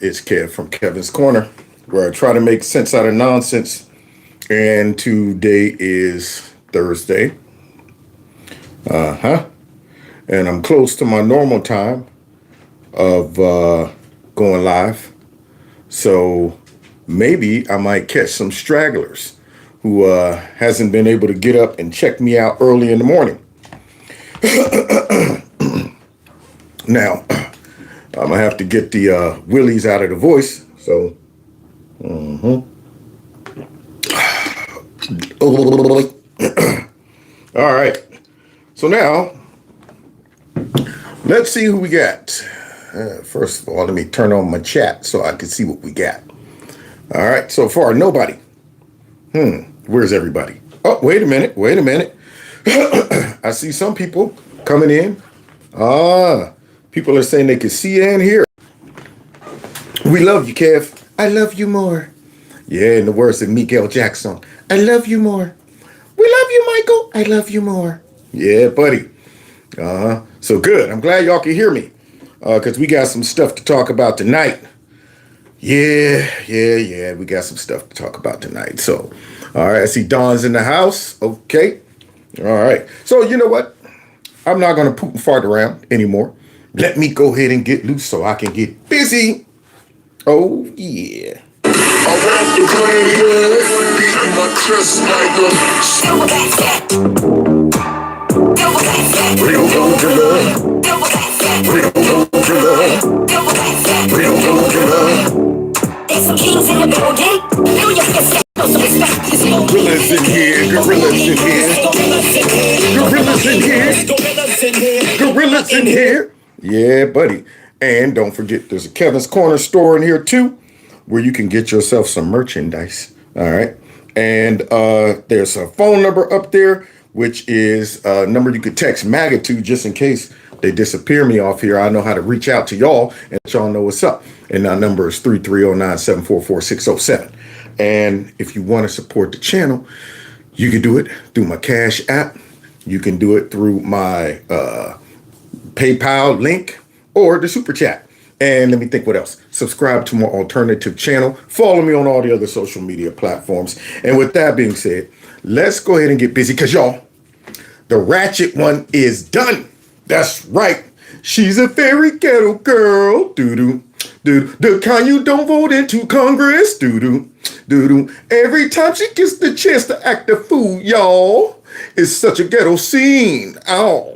It's Kev from Kevin's Corner, where I try to make sense out of nonsense. And today is Thursday. And I'm close to my normal time of going live. So maybe I might catch some stragglers who hasn't been able to get up and check me out early in the morning. Now, I'm going to have to get the willies out of the voice. So, all right. So now, let's see who we got. First of all, let me turn on my chat so I can see what we got. All right. So far, nobody. Where's everybody? Oh, wait a minute. I see some people coming in. People are saying they can see and hear. We love you, Kev. I love you more. Yeah, in the words of Miguel Jackson. I love you more. We love you, Michael. I love you more. Yeah, buddy. So good. I'm glad y'all can hear me. Because we got some stuff to talk about tonight. Yeah. We got some stuff to talk about tonight. So, all right. I see Dawn's in the house. Okay. All right. So, you know what? I'm not going to poop and fart around anymore. Let me go ahead and get loose so I can get busy. Oh, yeah. I want the green beating my chest like a real There's some kings in the building. Know you can say no some respect. Gorillas in here. Gorillas in here. Yeah, buddy. And don't forget, there's a Kevin's Corner store in here too, where you can get yourself some merchandise. All right. And there's a phone number up there, which is a number you could text MAGA to just in case they disappear me off here. I know how to reach out to y'all and let y'all know what's up. And our number is 330-974-4607. And if you want to support the channel, you can do it through my Cash App. You can do it through my PayPal link or the Super Chat. And let me think what else. Subscribe to my alternative channel. Follow me on all the other social media platforms. And with that being said, let's go ahead and get busy because y'all, the ratchet one is done. That's right. She's a very ghetto girl. Doo-doo. The kind you don't vote into Congress. Doo-doo. Every time she gets the chance to act a fool, y'all, it's such a ghetto scene. Oh,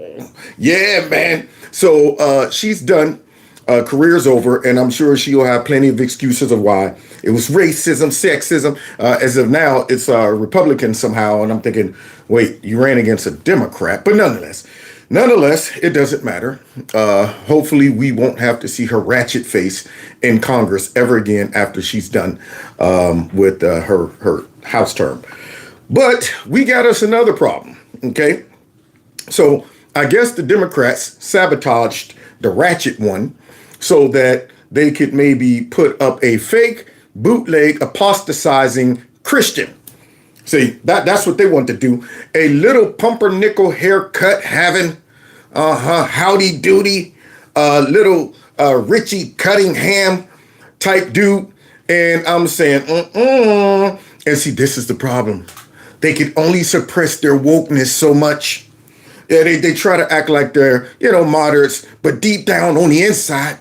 yeah, man. So she's done. Career's over, and I'm sure she'll have plenty of excuses of why. It was racism, sexism. As of now, it's Republican somehow, and I'm thinking, wait, you ran against a Democrat. But nonetheless, it doesn't matter. Hopefully, we won't have to see her ratchet face in Congress ever again after she's done with her House term. But we got us another problem, okay? So I guess the Democrats sabotaged the ratchet one so that they could maybe put up a fake bootleg apostatizing Christian. See, that's what they want to do. A little pumpernickel haircut having, howdy doody, little Richie Cunningham type dude. And I'm saying, And see, this is the problem. They can only suppress their wokeness so much. Yeah, they try to act like they're, moderates, but deep down on the inside,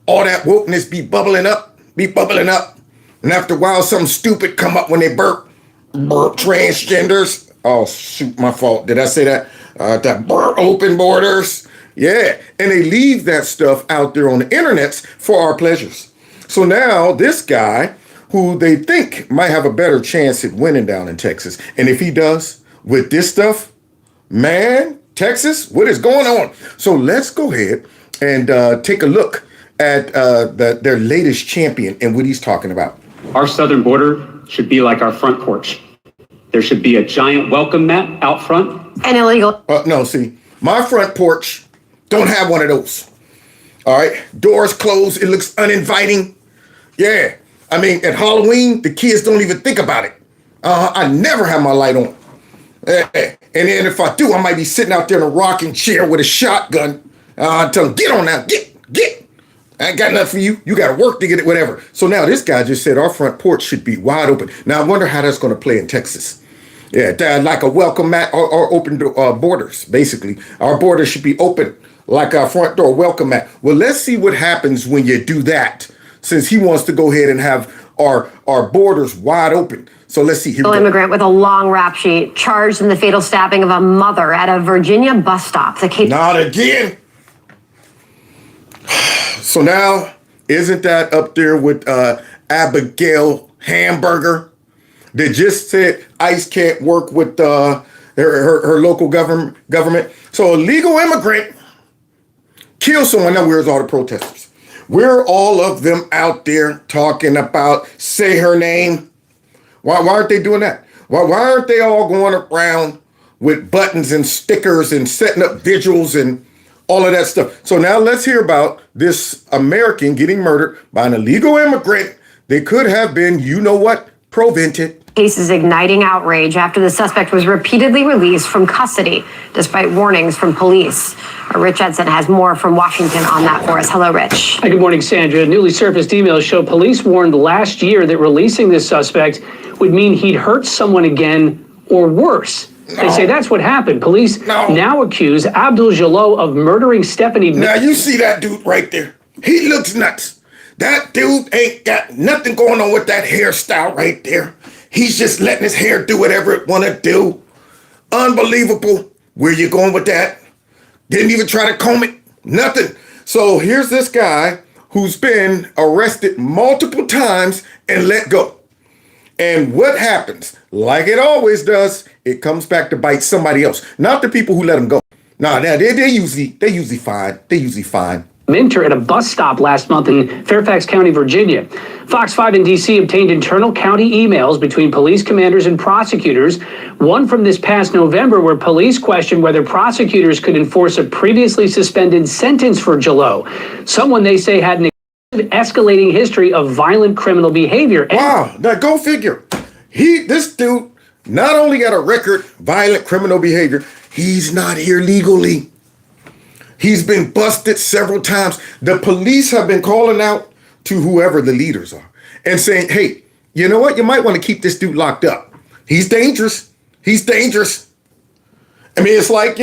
all that wokeness be bubbling up. And after a while, something stupid come up when they burp transgenders. Oh, shoot, my fault. Did I say that? That burp open borders. Yeah, and they leave that stuff out there on the internets for our pleasures. So now this guy, who they think might have a better chance at winning down in Texas, and if he does with this stuff, man, Texas, what is going on? So let's go ahead and take a look at their latest champion and what he's talking about. Our southern border should be like our front porch. There should be a giant welcome mat out front. And illegal. No, see, my front porch don't have one of those. All right, doors closed. It looks uninviting. Yeah, I mean, at Halloween, the kids don't even think about it. I never have my light on. And then if I do, I might be sitting out there in a rocking chair with a shotgun. Tell them, get on now, get. I ain't got nothing for you. You got to work to get it, whatever. So now this guy just said our front porch should be wide open. Now I wonder how that's going to play in Texas. Yeah, like a welcome mat or open borders, basically. Our border should be open like our front door welcome mat. Well, let's see what happens when you do that, since he wants to go ahead and have our borders wide open. So let's see. Here we go. Immigrant with a long rap sheet charged in the fatal stabbing of a mother at a Virginia bus stop. The case. Not again. So now, isn't that up there with Abigail Hamburger that just said ICE can't work with her local government? So a legal immigrant kills someone. Now where's all the protesters? Where are all of them out there talking about say her name? Why aren't they doing that? Why aren't they all going around with buttons and stickers and setting up vigils and all of that stuff? So now let's hear about this American getting murdered by an illegal immigrant. They could have been, you know what, prevented. Case is igniting outrage after the suspect was repeatedly released from custody, despite warnings from police. Rich Edson has more from Washington on that for us. Hello, Rich. Hi, good morning, Sandra. Newly surfaced emails show police warned last year that releasing this suspect would mean he'd hurt someone again or worse. No. They say that's what happened. Police now accuse Abdul Jallo of murdering Stephanie. Now you see that dude right there. He looks nuts. That dude ain't got nothing going on with that hairstyle right there. He's just letting his hair do whatever it want to do. Unbelievable. Where you going with that? Didn't even try to comb it. Nothing. So here's this guy who's been arrested multiple times and let go. And what happens? Like it always does, it comes back to bite somebody else. Not the people who let him go. Nah, they're usually fine. They're usually fine. Minter at a bus stop last month in Fairfax County, Virginia. Fox 5 in D.C. obtained internal county emails between police commanders and prosecutors. One from this past November where police questioned whether prosecutors could enforce a previously suspended sentence for Jallo, someone they say had an escalating history of violent criminal behavior. Wow, now go figure. This dude not only got a record, violent criminal behavior, he's not here legally. He's been busted several times. The police have been calling out to whoever the leaders are and saying, hey, you know what? You might want to keep this dude locked up. He's dangerous. He's dangerous. I mean, it's like,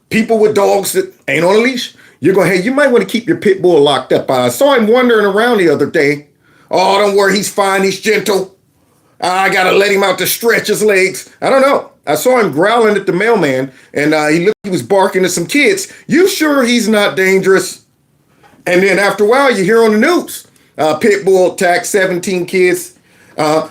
people with dogs that ain't on a leash. You're going, hey, you might want to keep your pit bull locked up. I saw him wandering around the other day. Oh, don't worry. He's fine. He's gentle. I got to let him out to stretch his legs. I don't know. I saw him growling at the mailman, and he was barking at some kids. You sure he's not dangerous? And then after a while, you hear on the news, pit bull attacked 17 kids.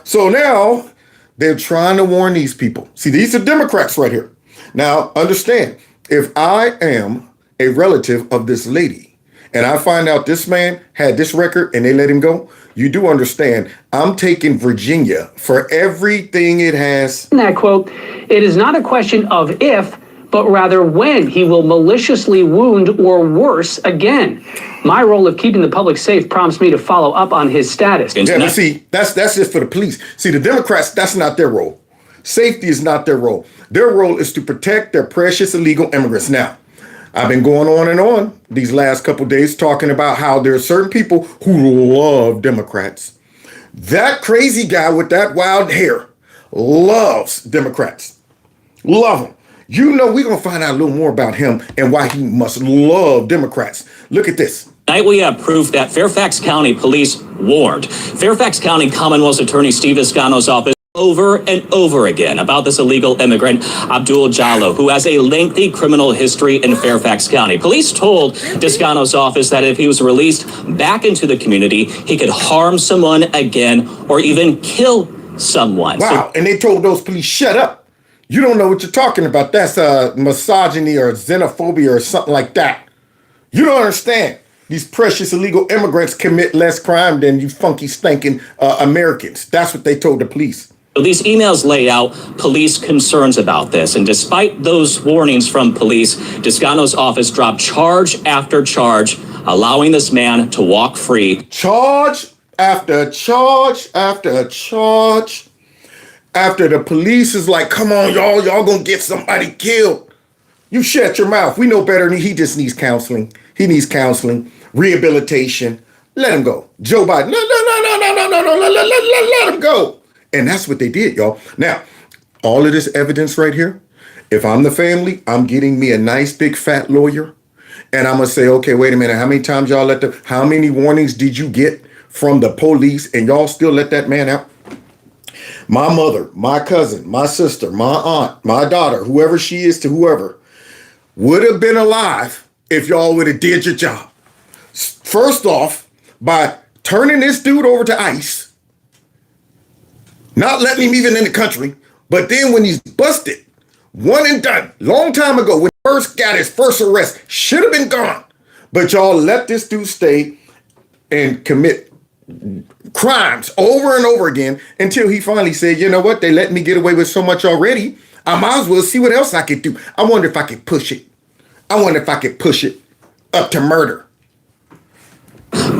So now they're trying to warn these people. See, these are Democrats right here. Now, understand, if I am a relative of this lady and I find out this man had this record and they let him go, you do understand, I'm taking Virginia for everything it has. In that quote, it is not a question of if, but rather when he will maliciously wound or worse again. My role of keeping the public safe prompts me to follow up on his status. Yeah, but see, that's just for the police. See, the Democrats, that's not their role. Safety is not their role. Their role is to protect their precious illegal immigrants. Now, I've been going on and on these last couple days talking about how there are certain people who love Democrats. That crazy guy with that wild hair loves Democrats. Love them. We're going to find out a little more about him and why he must love Democrats. Look at this. Tonight we have proof that Fairfax County police warned Fairfax County Commonwealth Attorney Steve Escano's office over and over again about this illegal immigrant, Abdul Jallo, who has a lengthy criminal history in Fairfax County. Police told Descano's office that if he was released back into the community, he could harm someone again or even kill someone. Wow, and they told those police, shut up. You don't know what you're talking about. That's misogyny or xenophobia or something like that. You don't understand. These precious illegal immigrants commit less crime than you funky, stinking Americans. That's what they told the police. So these emails lay out police concerns about this. And despite those warnings from police, Descano's office dropped charge after charge, allowing this man to walk free. Charge after charge after charge. After the police is like, come on, y'all gonna get somebody killed. You shut your mouth. We know better than he just needs counseling. He needs counseling. rehabilitation. Let him go. Joe Biden, no, let him go. And that's what they did, y'all. Now, all of this evidence right here, if I'm the family, I'm getting me a nice big fat lawyer. And I'm going to say, okay, wait a minute. How many times y'all how many warnings did you get from the police and y'all still let that man out? My mother, my cousin, my sister, my aunt, my daughter, whoever she is to whoever, would have been alive if y'all would have did your job. First off, by turning this dude over to ICE, not letting him even in the country, but then when he's busted, one and done, long time ago, when he first got his first arrest, should have been gone. But y'all let this dude stay and commit crimes over and over again until he finally said, you know what, they let me get away with so much already, I might as well see what else I could do. I wonder if I could push it. I wonder if I could push it up to murder.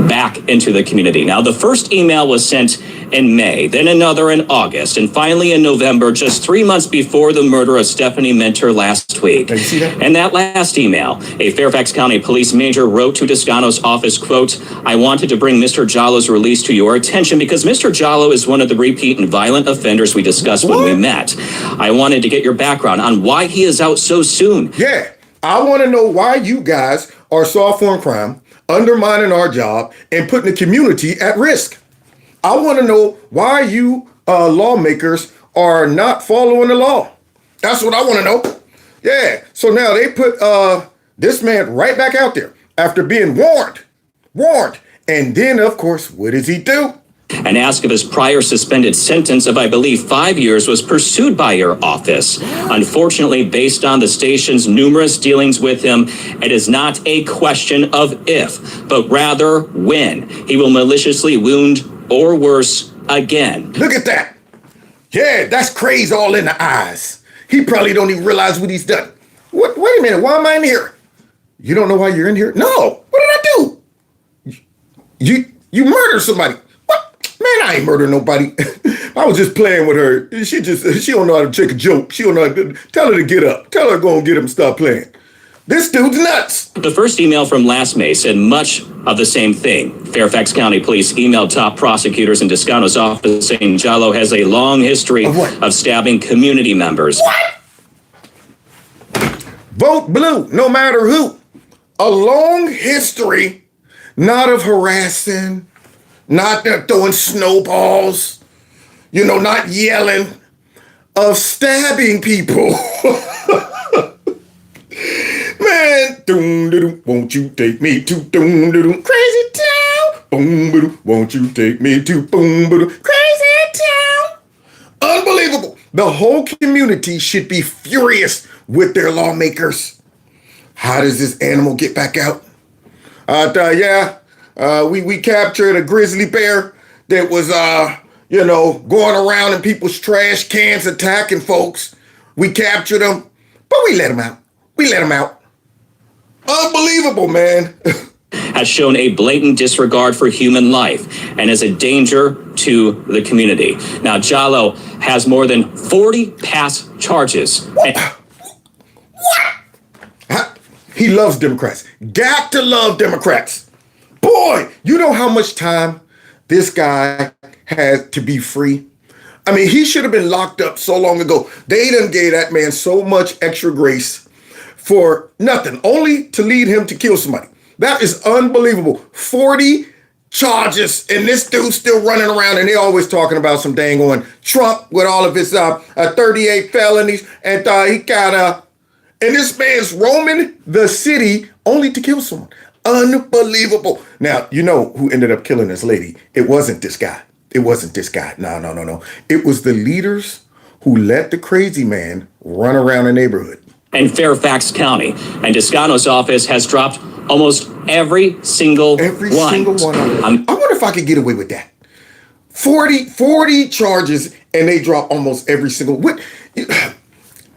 Back into the community. Now, the first email was sent in May, then another in August, and finally in November, just 3 months before the murder of Stephanie Minter last week. Did you see that? And that last email, a Fairfax County police major wrote to Toscano's office, quote, I wanted to bring Mr. Jallo's release to your attention because Mr. Jallo is one of the repeat and violent offenders we discussed when we met. I wanted to get your background on why he is out so soon. Yeah, I want to know why you guys are soft on crime, undermining our job, and putting the community at risk. I want to know why you lawmakers are not following the law. That's what I want to know. Yeah, so now they put this man right back out there after being warned. And then, of course, what does he do? An ask of his prior suspended sentence of, I believe, 5 years was pursued by your office. Unfortunately, based on the station's numerous dealings with him, it is not a question of if, but rather when he will maliciously wound or worse again. Look at that. Yeah, that's crazy all in the eyes. He probably don't even realize what he's done. What? Wait a minute, why am I in here? You don't know why you're in here? No. What did I do? You murdered somebody. Man, I ain't murder nobody. I was just playing with her. She don't know how to take a joke. She don't know how to tell her to get up. Tell her to go and get him and stop playing. This dude's nuts. The first email from last May said much of the same thing. Fairfax County Police emailed top prosecutors in Toscano's office saying Jallo has a long history of stabbing community members. What? Vote blue, no matter who. A long history, not of harassing, not throwing snowballs, not yelling, of stabbing people. Man, won't you take me to crazy town? Boom, won't you take me to crazy town? Unbelievable. The whole community should be furious with their lawmakers. How does this animal get back out? We captured a grizzly bear that was, going around in people's trash cans attacking folks. We captured him, but we let him out. Unbelievable, man. Has shown a blatant disregard for human life and is a danger to the community. Now, Jallo has more than 40 past charges. What? He loves Democrats. Got to love Democrats. Boy, you know how much time this guy had to be free? I mean, he should have been locked up so long ago. They done gave that man so much extra grace for nothing, only to lead him to kill somebody. That is unbelievable. 40 charges, and this dude's still running around, and they always talking about some dang on Trump with all of his 38 felonies, and he got and this man's roaming the city only to kill someone. Unbelievable. Now, you know who ended up killing this lady? It wasn't this guy. No. It was the leaders who let the crazy man run around the neighborhood. And Fairfax County and Toscano's office has dropped almost every single one. I wonder if I could get away with that. 40 charges, and they drop almost every single one.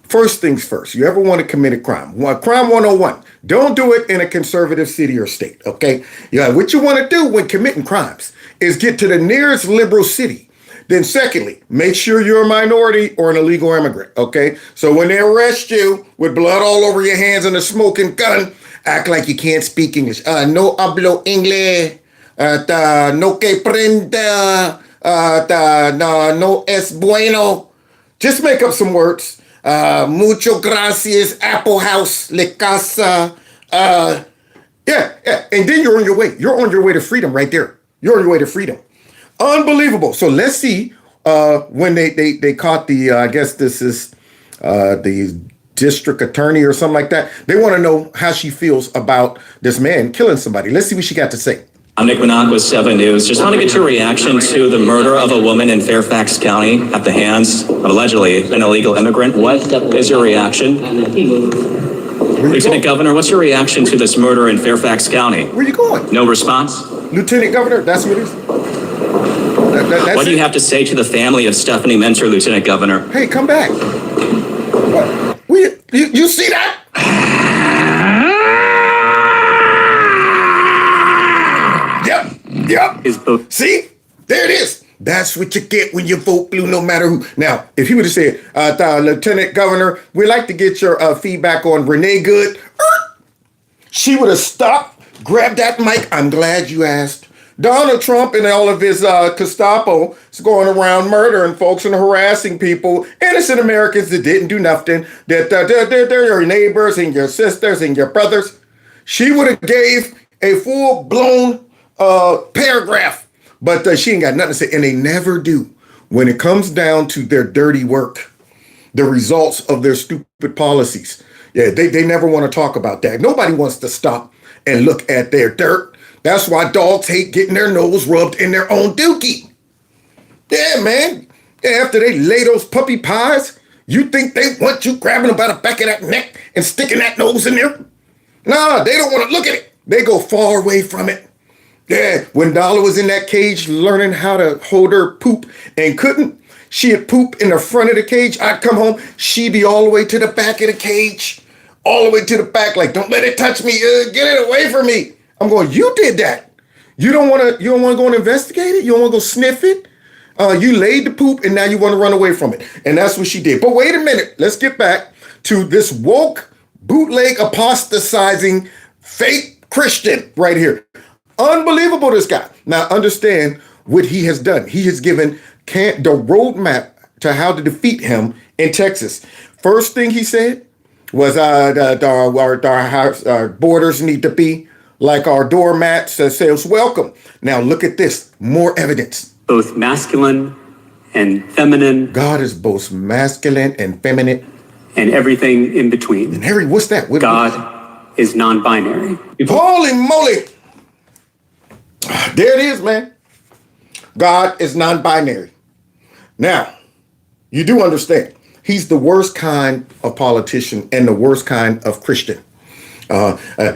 First things first, you ever want to commit a crime? Crime 101, don't do it in a conservative city or state, okay? Yeah, what you want to do when committing crimes is get to the nearest liberal city. Then secondly, make sure you're a minority or an illegal immigrant, okay? So when they arrest you with blood all over your hands and a smoking gun, Act like you can't speak English. No hablo inglés. No que prenda. No es bueno. Just make up some words. Mucho gracias, Apple House, le casa. Yeah. And then you're on your way. You're on your way to freedom right there. You're on your way to freedom. Unbelievable. So let's see when they caught the, I guess this is the district attorney or something like that. They want to know how she feels about this man killing somebody. Let's see what she got to say. I'm Nick Minogue with 7 News. Just want to get your reaction to the murder of a woman in Fairfax County at the hands of allegedly an illegal immigrant. What is your reaction? Lieutenant Governor, what's your reaction to this murder in Fairfax County? Where you going? No response? Lieutenant Governor, that's what it is. What do you have to say to the family of Stephanie Mentor, Lieutenant Governor? Hey, come back. What? You see that? Yep. See? There it is. That's what you get when you vote blue, no matter who. Now, if he would have said, Lieutenant Governor, we'd like to get your feedback on Renee Good, she would have stopped, grabbed that mic. I'm glad you asked. Donald Trump and all of his Gestapo is going around murdering folks and harassing people, innocent Americans that didn't do nothing, that they're your neighbors and your sisters and your brothers. She would have gave a full-blown paragraph, but she ain't got nothing to say, and they never do. When it comes down to their dirty work, the results of their stupid policies, they never want to talk about that. Nobody wants to stop and look at their dirt. That's why dogs hate getting their nose rubbed in their own dookie. Yeah, man. After they lay those puppy pies, you think they want you grabbing them by the back of that neck and sticking that nose in there? Nah, they don't want to look at it. They go far away from it. Yeah, when Dollar was in that cage learning how to hold her poop and couldn't, she'd poop in the front of the cage. I'd come home, she'd be all the way to the back of the cage, all the way to the back, like, don't let it touch me, get it away from me. I'm going, you did that. You don't want to go and investigate it? You don't want to go sniff it? You laid the poop and now you want to run away from it. And that's what she did. But wait a minute, let's get back to this woke, bootleg, apostatizing, fake Christian right here. Unbelievable, this guy. Now, understand what he has done. He has given the roadmap to how to defeat him in Texas. First thing he said was our borders need to be like our doormats that says welcome. Now, look at this. More evidence. Both masculine and feminine. God is both masculine and feminine. And everything in between. And what's that? God is non-binary. Holy moly. There it is, man. God is non-binary. Now, you do understand, he's the worst kind of politician and the worst kind of Christian.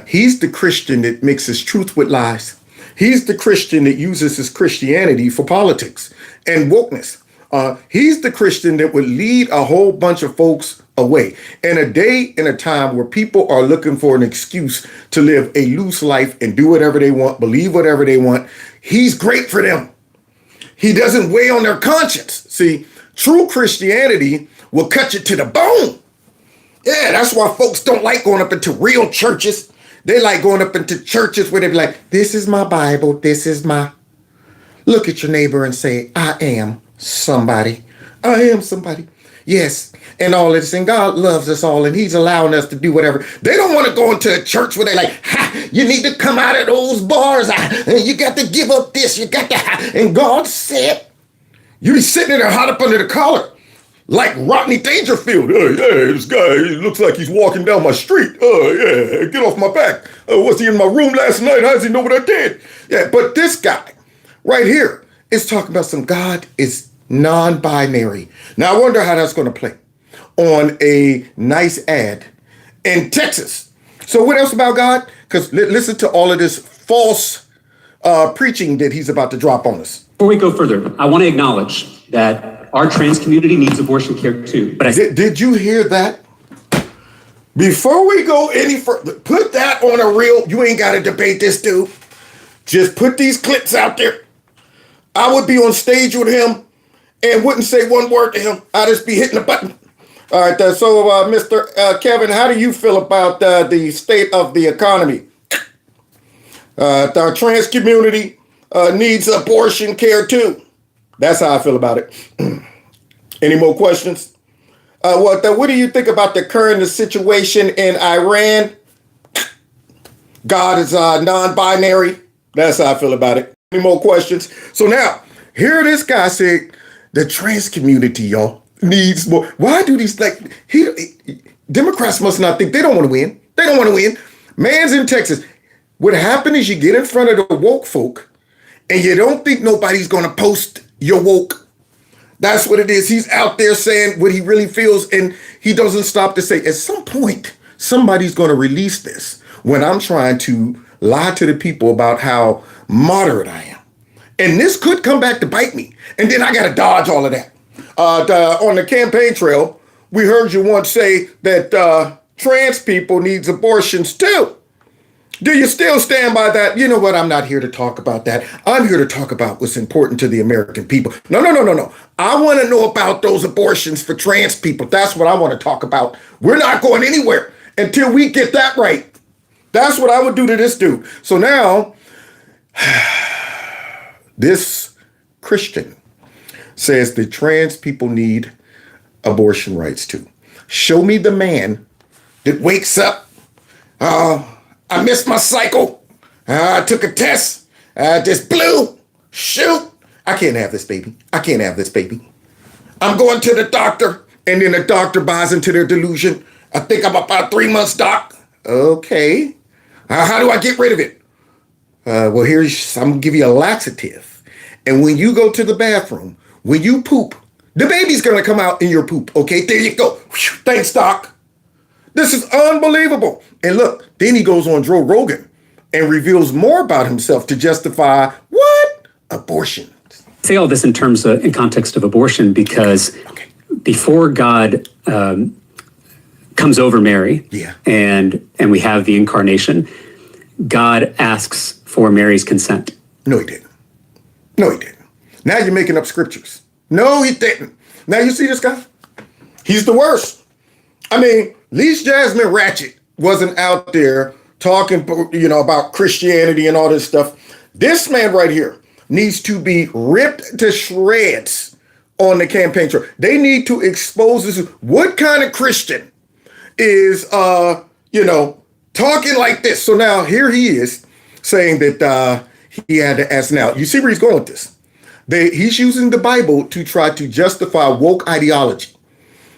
He's the Christian that mixes truth with lies. He's the Christian that uses his Christianity for politics and wokeness. He's the Christian that would lead a whole bunch of folks away. In a day and a time where people are looking for an excuse to live a loose life and do whatever they want, believe whatever they want, he's great for them. He doesn't weigh on their conscience. See, true Christianity will cut you to the bone. Yeah, that's why folks don't like going up into real churches. They like going up into churches where they be like, this is my Bible, this is my... Look at your neighbor and say, I am somebody. I am somebody. Yes, and all this, and God loves us all, and he's allowing us to do whatever. They don't want to go into a church where they like, you need to come out of those bars, and you got to give up this, you got to, and God said, you be sitting there hot up under the collar, like Rodney Dangerfield. This guy, he looks like he's walking down my street. Get off my back. Was he in my room last night? How does he know what I did? Yeah, but this guy right here is talking about some God is non-binary. Now, I wonder how that's going to play on a nice ad in Texas. So what else about God? Because listen to all of this false preaching that he's about to drop on us. Before we go further, I want to acknowledge that our trans community needs abortion care too. But did you hear that? Before we go any further, put that on a reel. You ain't got to debate this, dude. Just put these clips out there. I would be on stage with him and wouldn't say one word to him. I'd just be hitting the button. All right, so Mr. Kevin, how do you feel about the state of the economy? Our trans community needs abortion care too. That's how I feel about it. Any more questions? What do you think about the current situation in Iran? God is non-binary. That's how I feel about it. Any more questions? So now, here this guy said, the trans community, y'all, needs more. Why do these, Democrats must not think they don't want to win. They don't want to win. Man's in Texas. What happened is you get in front of the woke folk and you don't think nobody's going to post your woke. That's what it is. He's out there saying what he really feels, and he doesn't stop to say, at some point, somebody's going to release this when I'm trying to lie to the people about how moderate I am. And this could come back to bite me. And then I got to dodge all of that. On the campaign trail, we heard you once say that trans people needs abortions too. Do you still stand by that? You know what? I'm not here to talk about that. I'm here to talk about what's important to the American people. No. I want to know about those abortions for trans people. That's what I want to talk about. We're not going anywhere until we get that right. That's what I would do to this dude. So now, this Christian says that trans people need abortion rights too. Show me the man that wakes up. I missed my cycle. I took a test. I just blew. Shoot. I can't have this baby. I can't have this baby. I'm going to the doctor. And then the doctor buys into their delusion. I think I'm about 3 months, doc. Okay. How do I get rid of it? I'm going to give you a laxative. And when you go to the bathroom, when you poop, the baby's going to come out in your poop. Okay, there you go. Thanks, doc. This is unbelievable. And look, then he goes on Joe Rogan and reveals more about himself to justify what? Abortion. Say all this in context of abortion, because before God comes over Mary, and we have the incarnation, God asks for Mary's consent. No, he didn't. Now you're making up scriptures. No, he didn't. Now you see this guy? He's the worst. I mean, Lise Jasmine Ratchet wasn't out there talking, about Christianity and all this stuff. This man right here needs to be ripped to shreds on the campaign trail. They need to expose this. What kind of Christian is, talking like this? So now here he is saying that he had to ask. Now, you see where he's going with this. He's using the Bible to try to justify woke ideology.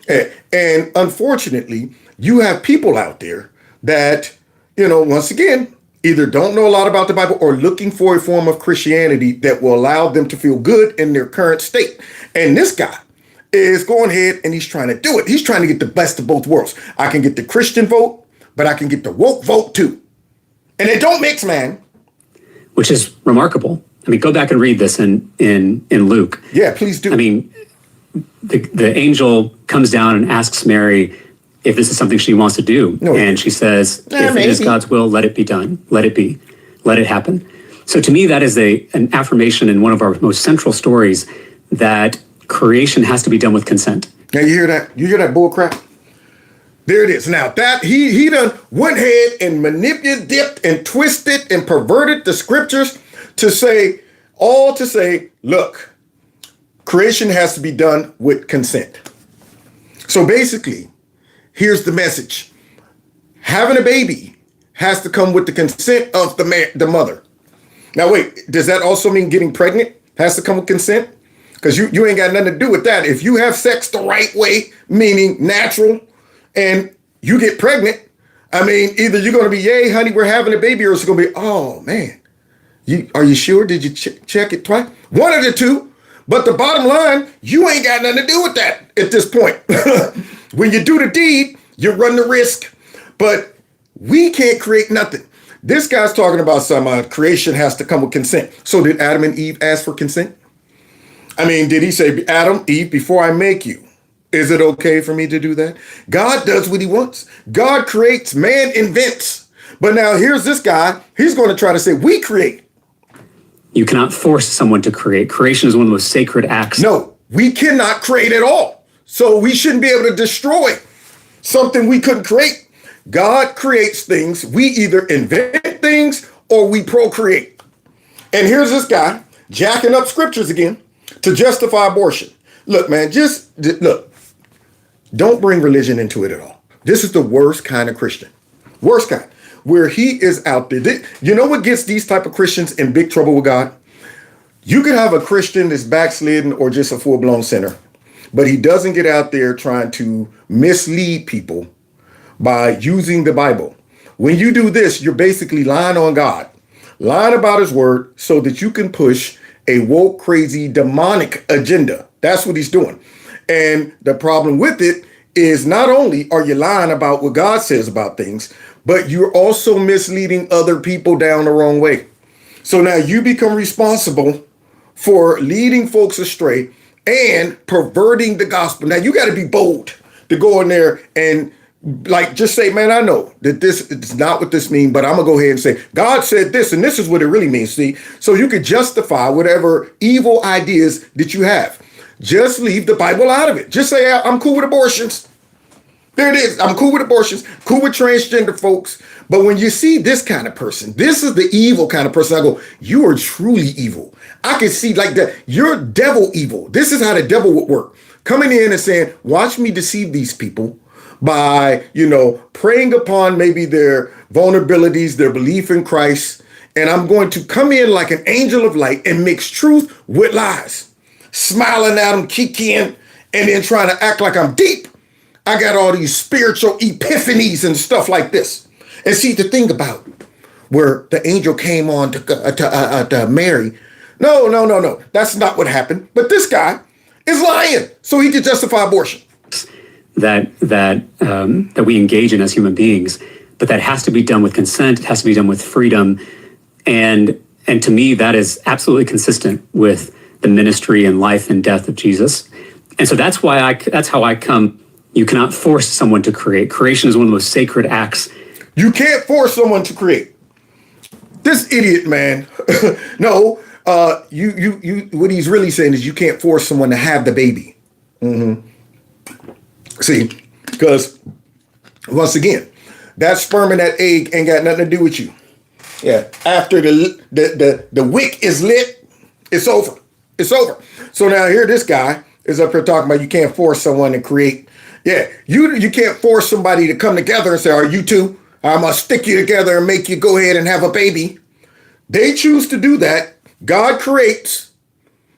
And unfortunately, you have people out there that, once again, either don't know a lot about the Bible or looking for a form of Christianity that will allow them to feel good in their current state. And this guy is going ahead and he's trying to do it. He's trying to get the best of both worlds. I can get the Christian vote, but I can get the woke vote too. And they don't mix, man. Which is remarkable. I mean, go back and read this in Luke. Yeah, please do. I mean, the angel comes down and asks Mary if this is something she wants to do. And she says, if it is God's will, let it be done. Let it be. Let it happen. So to me, that is an affirmation in one of our most central stories that creation has to be done with consent. Now you hear that? You hear that bull crap? There it is. Now that he done went ahead and manipulated, dipped and twisted and perverted the scriptures to say, look, creation has to be done with consent. So basically, here's the message. Having a baby has to come with the consent of the mother. Now, wait, does that also mean getting pregnant has to come with consent? Because you ain't got nothing to do with that. If you have sex the right way, meaning natural, and you get pregnant, I mean, either you're going to be, yay, honey, we're having a baby, or it's going to be, oh, man, are you sure? Did you check it twice? One of the two. But the bottom line, you ain't got nothing to do with that at this point. When you do the deed, you run the risk. But we can't create nothing. This guy's talking about some creation has to come with consent. So did Adam and Eve ask for consent? I mean, did he say, Adam, Eve, before I make you, is it okay for me to do that? God does what he wants. God creates, man invents. But now here's this guy. He's going to try to say, we create. You cannot force someone to create. Creation is one of the most sacred acts. No, we cannot create at all. So we shouldn't be able to destroy something we couldn't create. God creates things. We either invent things or we procreate. And here's this guy jacking up scriptures again to justify abortion. Look, man, look. Don't bring religion into it at all. This is the worst kind of Christian. Worst kind. Where he is out there. You know what gets these type of Christians in big trouble with God? You could have a Christian that's backslidden or just a full-blown sinner, but he doesn't get out there trying to mislead people by using the Bible. When you do this, you're basically lying on God, lying about his word so that you can push a woke, crazy, demonic agenda. That's what he's doing. And the problem with it is not only are you lying about what God says about things, but you're also misleading other people down the wrong way. So now you become responsible for leading folks astray and perverting the gospel. Now you got to be bold to go in there and like just say, man, I know that this is not what this means, but I'm gonna go ahead and say God said this and this is what it really means. See, so you could justify whatever evil ideas that you have. Just leave the Bible out of it. Just say I'm cool with abortions. There it is. I'm cool with abortions, cool with transgender folks. But when you see this kind of person, this is the evil kind of person. I go, you are truly evil. I can see like that. You're devil evil. This is how the devil would work. Coming in and saying, watch me deceive these people by, preying upon maybe their vulnerabilities, their belief in Christ. And I'm going to come in like an angel of light and mix truth with lies, smiling at them, kikiing, and then trying to act like I'm deep. I got all these spiritual epiphanies and stuff like this. And see, the thing about where the angel came on to Mary, no. That's not what happened. But this guy is lying so he can justify abortion. That we engage in as human beings, but that has to be done with consent. It has to be done with freedom. And to me, that is absolutely consistent with the ministry and life and death of Jesus. And so that's how I come. You cannot force someone to create. Creation is one of the most sacred acts. You can't force someone to create. This idiot, man. No, you. What he's really saying is you can't force someone to have the baby. Mm-hmm. See, because once again, that sperm and that egg ain't got nothing to do with you. Yeah, after the wick is lit, it's over. It's over. So now here this guy is up here talking about you can't force someone to create. Yeah, you can't force somebody to come together and say, are you two? I'm going to stick you together and make you go ahead and have a baby. They choose to do that. God creates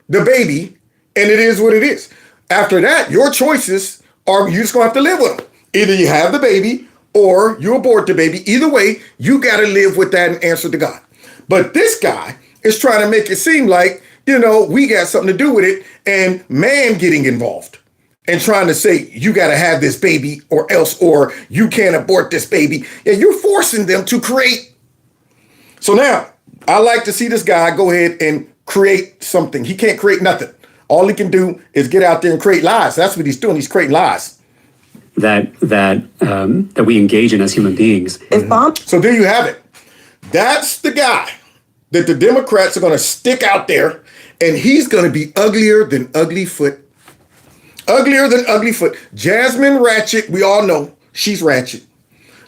the baby, and it is what it is. After that, your choices are you're just going to have to live with them. Either you have the baby or you abort the baby. Either way, you got to live with that and answer to God. But this guy is trying to make it seem like, we got something to do with it and man getting involved. And trying to say, you got to have this baby or else, or you can't abort this baby. Yeah, you're forcing them to create. So now, I like to see this guy go ahead and create something. He can't create nothing. All he can do is get out there and create lies. That's what he's doing. He's creating lies. That we engage in as human beings. So there you have it. That's the guy that the Democrats are going to stick out there, and he's going to be uglier than Uglyfoot. Uglier than Uglyfoot. Jasmine Ratchet, we all know she's ratchet.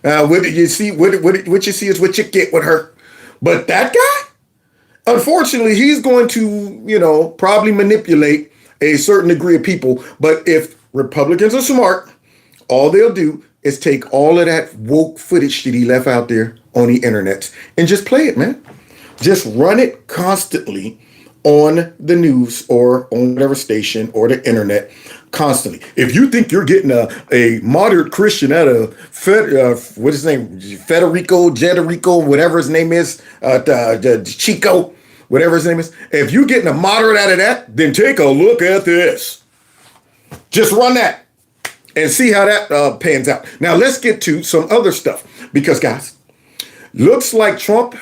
What you see is what you get with her. But that guy, unfortunately, he's going to, probably manipulate a certain degree of people. But if Republicans are smart, all they'll do is take all of that woke footage that he left out there on the internet and just play it, man. Just run it constantly on the news or on whatever station or the internet constantly. If you think you're getting a moderate Christian out of what is his name, Jederico, whatever his name is, Chico, whatever his name is. If you're getting a moderate out of that, then take a look at this. Just run that and see how that pans out. Now let's get to some other stuff because guys, looks like Trump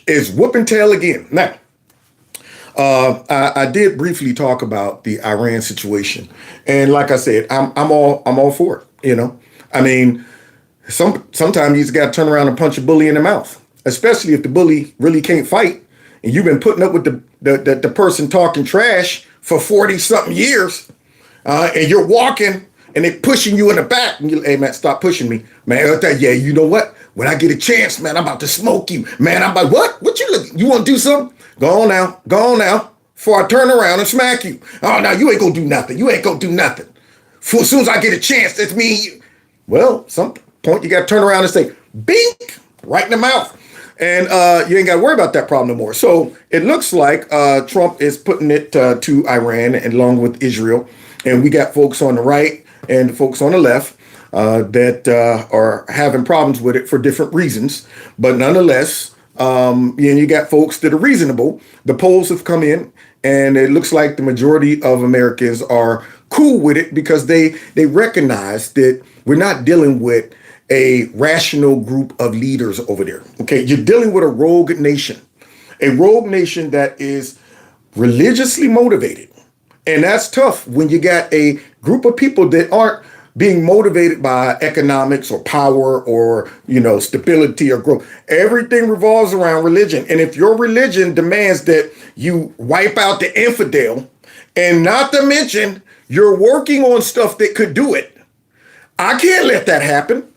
is whooping tail again. Now, I did briefly talk about the Iran situation, and like I said, I'm all for it. I mean, sometimes you just got to turn around and punch a bully in the mouth, especially if the bully really can't fight, and you've been putting up with the person talking trash for 40 something years. and you're walking and they pushing you in the back, and you, hey man, stop pushing me, man. Yeah, you know what? When I get a chance, man, I'm about to smoke you, man. I'm like, what you look? You want to do something? Go on now, before I turn around and smack you. Oh, no, you ain't gonna do nothing. You ain't gonna do nothing. For as soon as I get a chance, that's me and you. Well, some point you got to turn around and say, bink, right in the mouth. And you ain't got to worry about that problem no more. So it looks like Trump is putting it to Iran and along with Israel. And we got folks on the right and folks on the left that are having problems with it for different reasons. But nonetheless, you got folks that are reasonable. The polls have come in, and it looks like the majority of Americans are cool with it because they recognize that we're not dealing with a rational group of leaders over there. Okay, you're dealing with a rogue nation that is religiously motivated. And that's tough when you got a group of people that aren't being motivated by economics or power or, stability or growth. Everything revolves around religion. And if your religion demands that you wipe out the infidel, and not to mention you're working on stuff that could do it, I can't let that happen.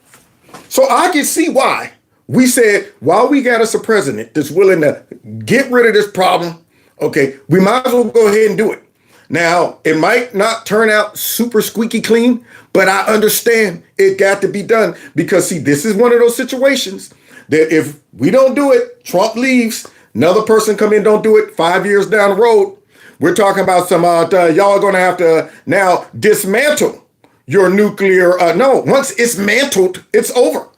So I can see why we said, while we got us a president that's willing to get rid of this problem, okay, we might as well go ahead and do it. Now, it might not turn out super squeaky clean, but I understand it got to be done because, see, this is one of those situations that if we don't do it, Trump leaves, another person come in, don't do it, 5 years down the road, we're talking about some, y'all are going to have to now dismantle your nuclear, no, once it's mantled, it's over.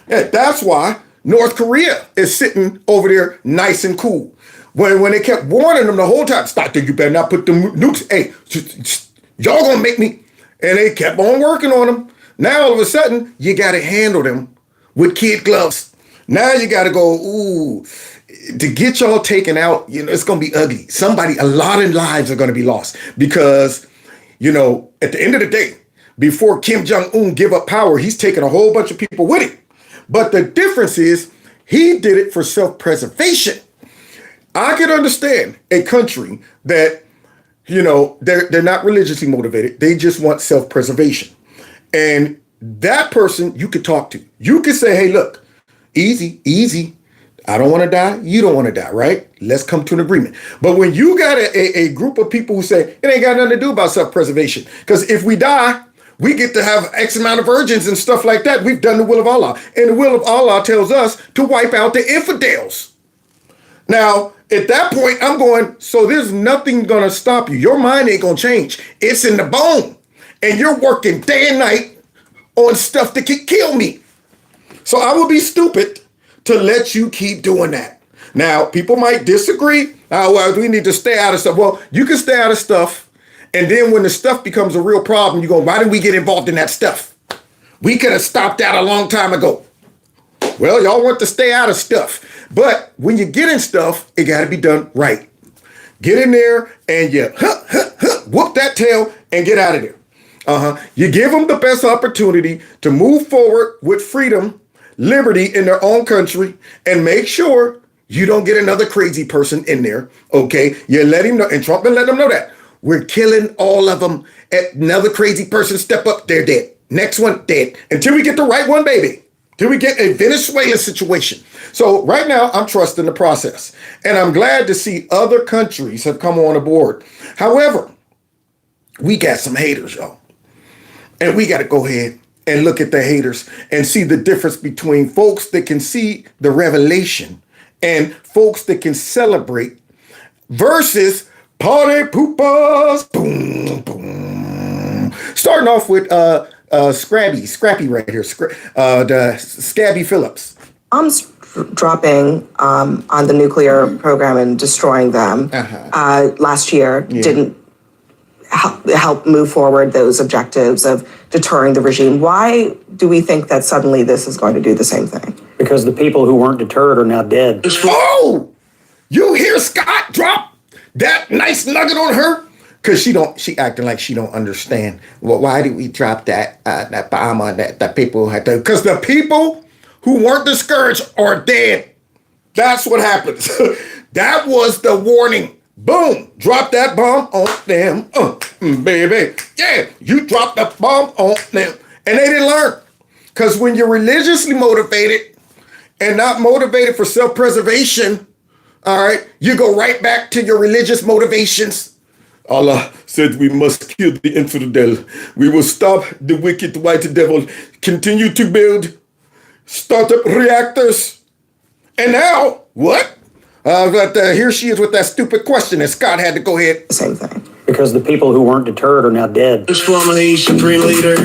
Yeah, that's why North Korea is sitting over there nice and cool. When they kept warning them the whole time, stop, you better not put the nukes, hey, y'all gonna make me. And they kept on working on them. Now all of a sudden, you gotta handle them with kid gloves. Now you gotta go, to get y'all taken out, it's gonna be ugly. A lot of lives are gonna be lost because, at the end of the day, before Kim Jong-un give up power, he's taking a whole bunch of people with him. But the difference is he did it for self-preservation. I can understand a country that, they're not religiously motivated. They just want self-preservation. And that person you could talk to. You could say, hey, look, easy. I don't want to die. You don't want to die, right? Let's come to an agreement. But when you got a group of people who say it ain't got nothing to do about self-preservation, because if we die, we get to have X amount of virgins and stuff like that. We've done the will of Allah. And the will of Allah tells us to wipe out the infidels. Now, at that point, I'm going, so there's nothing going to stop you. Your mind ain't going to change. It's in the bone. And you're working day and night on stuff that could kill me. So I would be stupid to let you keep doing that. Now, people might disagree. Well, we need to stay out of stuff. Well, you can stay out of stuff. And then when the stuff becomes a real problem, you go, why didn't we get involved in that stuff? We could have stopped that a long time ago. Well, y'all want to stay out of stuff. But when you get in stuff, it got to be done right. Get in there and you whoop that tail and get out of there. You give them the best opportunity to move forward with freedom, liberty in their own country, and make sure you don't get another crazy person in there. Okay, you let him know, and Trump been letting them know that. We're killing all of them. Another crazy person step up, they're dead. Next one, dead. Until we get the right one, baby. Till we get a Venezuela situation. So right now, I'm trusting the process. And I'm glad to see other countries have come on board. However, we got some haters, y'all. And we got to go ahead and look at the haters and see the difference between folks that can see the revelation and folks that can celebrate versus party poopers, boom, boom. Starting off with Scrappy right here, the Scabby Phillips. Bombs dropping on the nuclear program and destroying them last year didn't help move forward those objectives of deterring the regime. Why do we think that suddenly this is going to do the same thing? Because the people who weren't deterred are now dead. Oh, you hear Scott drop that nice nugget on her? Because she acting like she don't understand. Well, why did we drop that bomb on that people had to? Because the people who weren't discouraged are dead. That's what happens. That was the warning. Boom, drop that bomb on them, baby. Yeah, you dropped the bomb on them. And they didn't learn. Because when you're religiously motivated and not motivated for self-preservation, all right, you go right back to your religious motivations. Allah said we must kill the infidel. We will stop the wicked white devil, continue to build startup reactors. And now, what? But here she is with that stupid question, and Scott had to go ahead. Same thing. Because the people who weren't deterred are now dead. This formerly supreme leader,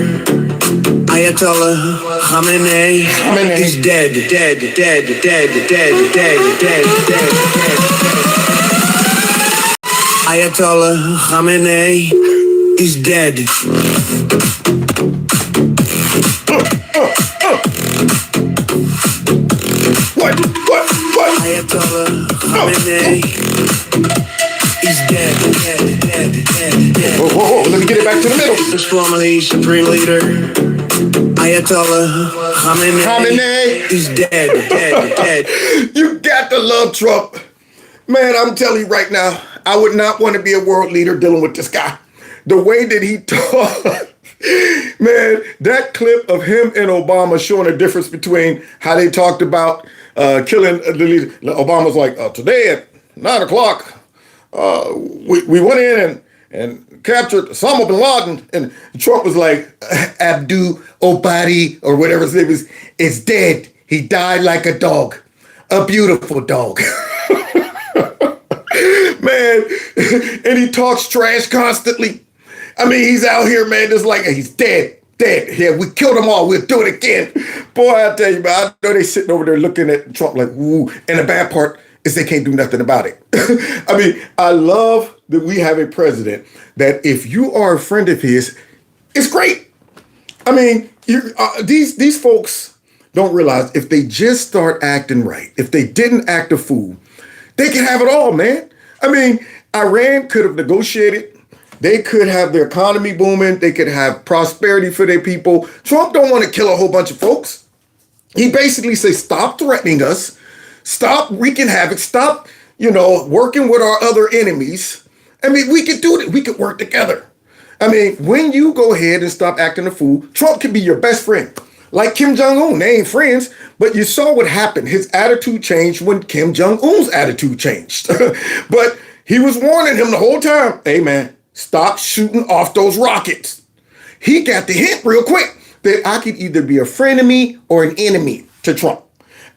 Ayatollah Khamenei, is dead, dead, dead, dead, dead, dead, dead, dead. Ayatollah Khamenei is dead. What? Ayatollah Khamenei is dead, dead, dead, dead, dead. Whoa, let me get it back to the middle. This formerly supreme leader, Ayatollah Khamenei is dead, dead, dead. You got to love Trump. Man, I'm telling you right now, I would not want to be a world leader dealing with this guy. The way that he talked, man, that clip of him and Obama showing a difference between how they talked about killing the leader. Obama's like, today at 9 o'clock, we went in and captured Osama bin Laden. And Trump was like, Abdul Obadi, or whatever his name is dead. He died like a dog, a beautiful dog. Man, and he talks trash constantly. I mean, he's out here, man, just like, he's dead. Yeah, we killed them all. We'll do it again. Boy, I tell you, man, I know they sitting over there looking at Trump like, ooh. And the bad part is they can't do nothing about it. I mean, I love that we have a president that if you are a friend of his, it's great. I mean, these folks don't realize if they just start acting right, if they didn't act a fool, they can have it all, man. I mean, Iran could have negotiated. They could have their economy booming. They could have prosperity for their people. Trump don't want to kill a whole bunch of folks. He basically says, stop threatening us. Stop wreaking havoc. Stop, working with our other enemies. I mean, we could do it. We could work together. I mean, when you go ahead and stop acting a fool, Trump can be your best friend. Like Kim Jong-un, they ain't friends, but you saw what happened. His attitude changed when Kim Jong-un's attitude changed. But he was warning him the whole time, hey man, stop shooting off those rockets. He got the hint real quick that I could either be a frenemy or an enemy to Trump.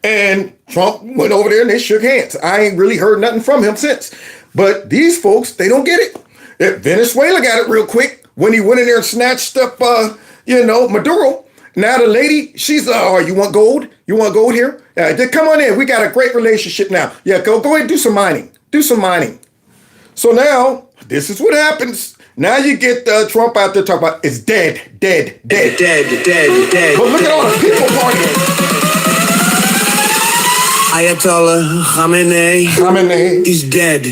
And Trump went over there and they shook hands. I ain't really heard nothing from him since. But these folks, they don't get it. Venezuela got it real quick when he went in there and snatched up, Maduro. Now the lady, she's, you want gold? You want gold here? Come on in. We got a great relationship now. Yeah, go ahead and do some mining. Do some mining. So now, this is what happens. Now you get Trump out there talking about it's dead, dead, dead. Dead, dead, dead. But look at all the people partying. Ayatollah Khamenei is dead.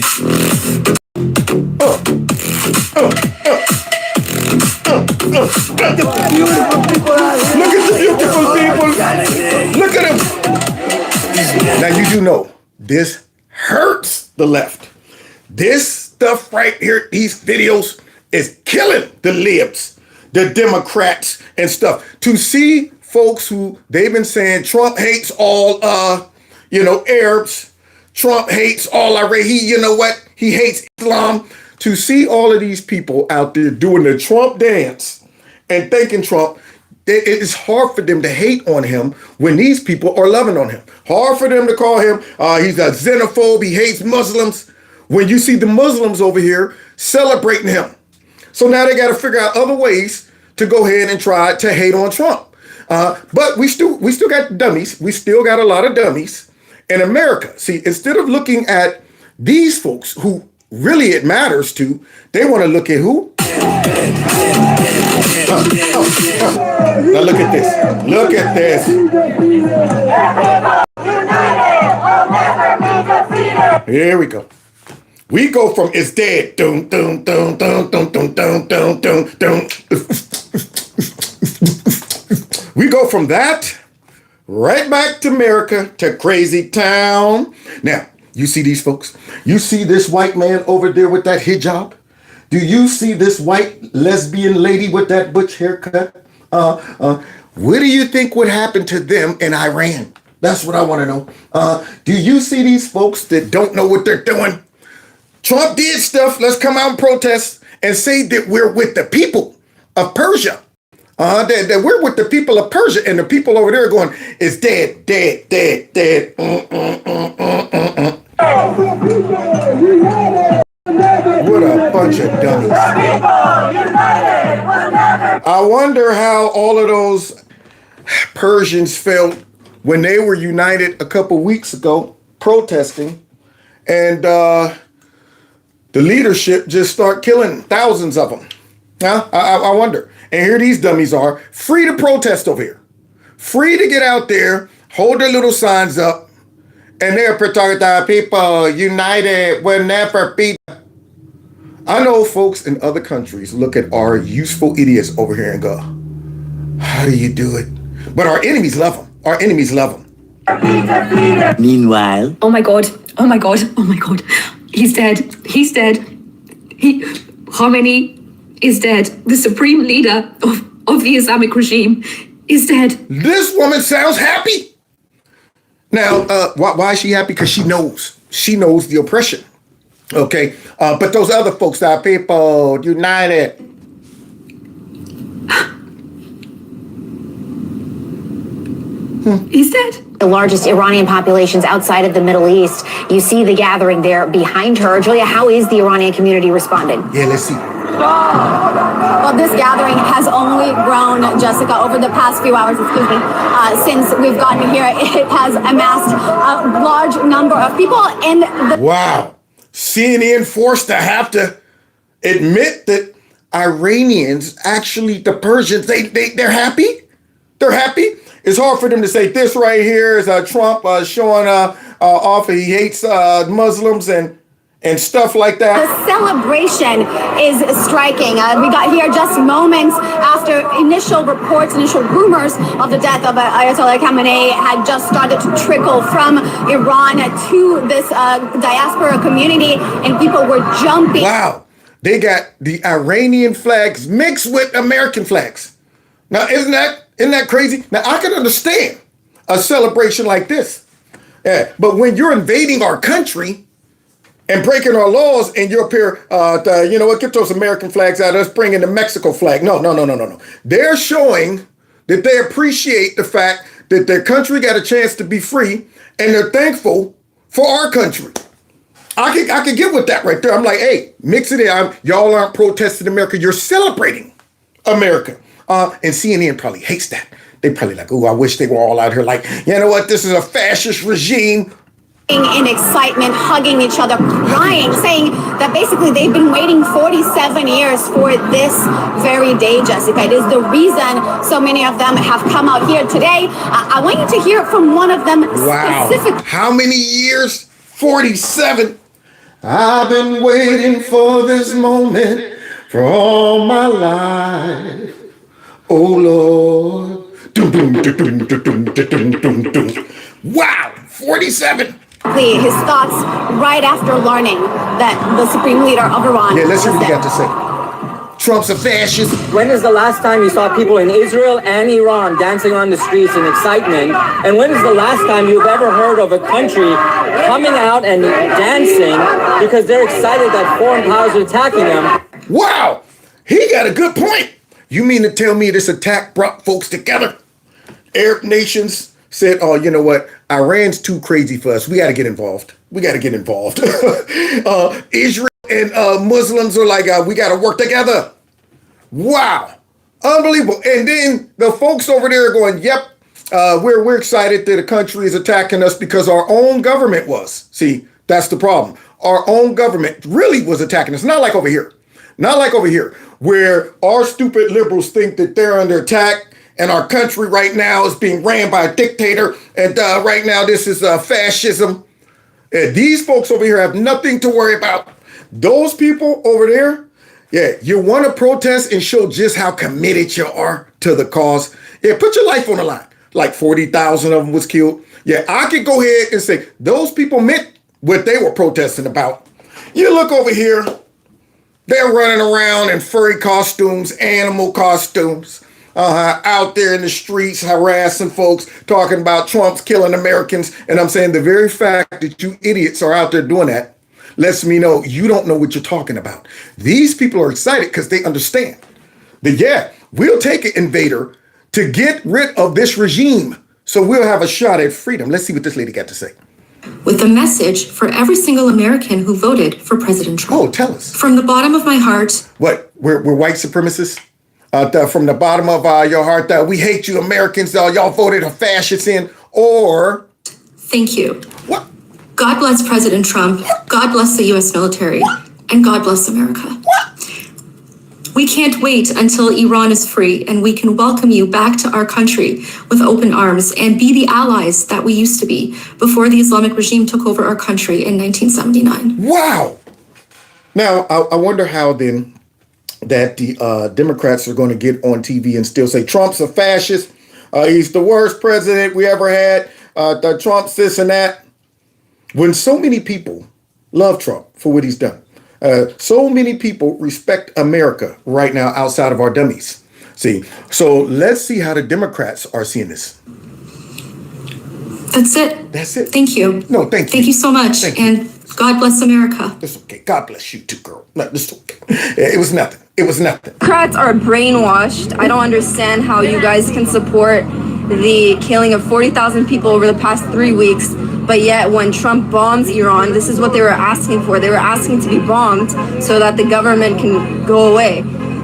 Look at the beautiful people. Look at them. Now you do know, this hurts the left. This stuff right here, these videos, is killing the libs, the Democrats and stuff. To see folks who, they've been saying Trump hates all, Arabs. Trump hates all Iran. He hates Islam. To see all of these people out there doing the Trump dance and thanking Trump, it is hard for them to hate on him when these people are loving on him. Hard for them to call him, he's a xenophobe, he hates Muslims, when you see the Muslims over here celebrating him. So now they got to figure out other ways to go ahead and try to hate on Trump. But we still got dummies. We still got a lot of dummies in America. See, instead of looking at these folks who really it matters to, they want to look at who? Now look at this. Look at this. Here we go. We go from it's dead. Dun, dun, dun, dun, dun, dun, dun, dun, dun, dun. We go from that right back to America, to crazy town. Now, You see these folks? You see this white man over there with that hijab? Do you see this white lesbian lady with that butch haircut? What do you think would happen to them in Iran? That's what I want to know. Do you see these folks that don't know what they're doing? Trump did stuff. Let's come out and protest and say that we're with the people of Persia. That we're with the people of Persia, and the people over there are going, it's dead, dead, dead, dead. What a bunch of dummies. I wonder how all of those Persians felt when they were united a couple weeks ago protesting, and the leadership just start killing thousands of them. I wonder. And here these dummies are, free to protest over here. Free to get out there, hold their little signs up, and they're protecting our people, united, will never be. I know folks in other countries look at our useful idiots over here and go, how do you do it? But our enemies love them. Our enemies love them. Meanwhile. Oh my God. Oh my God. Oh my God. He's dead. He's dead. Khomeini is dead. The supreme leader of the Islamic regime is dead. This woman sounds happy. Now, why is she happy? Because she knows. She knows the oppression. Okay? But those other folks, our people, united. He's dead. The largest Iranian populations outside of the Middle East. You see the gathering there behind her. Julia, how is the Iranian community responding? Yeah, let's see. Well, this gathering has only grown, Jessica, over the past few hours, since we've gotten here. It has amassed a large number of people. Wow. CNN forced to have to admit that Iranians, actually the Persians, they're happy. They're happy. It's hard for them to say this right here is Trump showing off he hates Muslims and stuff like that. The celebration is striking. We got here just moments after initial reports, initial rumors of the death of Ayatollah Khamenei had just started to trickle from Iran to this diaspora community, and people were jumping. Wow. They got the Iranian flags mixed with American flags. Now, isn't that crazy? Now, I can understand a celebration like this. Yeah, but when you're invading our country and breaking our laws, and you're up here, you know what, get those American flags out, let's bring in the Mexico flag. No. They're showing that they appreciate the fact that their country got a chance to be free, and they're thankful for our country. I could get with that right there. I'm like, hey, mix it in. Y'all aren't protesting America. You're celebrating America. And CNN probably hates that. They probably like, oh, I wish they were all out here like, you know what, this is a fascist regime. In excitement, hugging each other, crying, saying that basically they've been waiting 47 years for this very day, Jessica. It is the reason so many of them have come out here today. I want you to hear from one of them specifically. How many years? 47. I've been waiting for this moment for all my life. Oh, Lord. Wow, 47. His thoughts right after learning that the supreme leader of Iran. Yeah, let's hear what you got to say. Trump's a fascist. When is the last time you saw people in Israel and Iran dancing on the streets in excitement? And when is the last time you've ever heard of a country coming out and dancing because they're excited that foreign powers are attacking them? Wow, he got a good point. You mean to tell me this attack brought folks together? Arab nations said, oh, you know what? Iran's too crazy for us. We got to get involved. Israel and Muslims are like, we got to work together. Wow. Unbelievable. And then the folks over there are going, yep, we're excited that a country is attacking us because our own government was. See, that's the problem. Our own government really was attacking us. Not like over here, where our stupid liberals think that they're under attack. And our country right now is being ran by a dictator. And right now, this is fascism. And these folks over here have nothing to worry about. Those people over there, yeah, you want to protest and show just how committed you are to the cause. Yeah, put your life on the line. Like 40,000 of them was killed. Yeah, I could go ahead and say those people meant what they were protesting about. You look over here, they're running around in furry costumes, animal costumes, out there in the streets harassing folks, talking about Trump's killing Americans. And I'm saying the very fact that you idiots are out there doing that lets me know you don't know what you're talking about. These people are excited because they understand that, yeah, we'll take an invader to get rid of this regime. So we'll have a shot at freedom. Let's see what this lady got to say. With a message for every single American who voted for President Trump. Oh, tell us. From the bottom of my heart. What? We're white supremacists? From the bottom of your heart, that we hate you Americans, y'all voted a fascist in, or... Thank you. What? God bless President Trump. God bless the U.S. military. And God bless America. What? We can't wait until Iran is free and we can welcome you back to our country with open arms and be the allies that we used to be before the Islamic regime took over our country in 1979. Wow. Now, I wonder how then that the Democrats are going to get on TV and still say Trump's a fascist. He's the worst president we ever had. Trump's this and that. When so many people love Trump for what he's done. So many people respect America right now outside of our dummies. See, so let's see how the Democrats are seeing this. That's it. That's it. Thank you. No, thank you. Thank you so much. And God bless America. That's okay. God bless you too, girl. No, that's okay. It was nothing. It was nothing. Democrats are brainwashed. I don't understand how you guys can support the killing of 40,000 people over the past 3 weeks. But yet when Trump bombs Iran, this is what they were asking for. They were asking to be bombed so that the government can go away.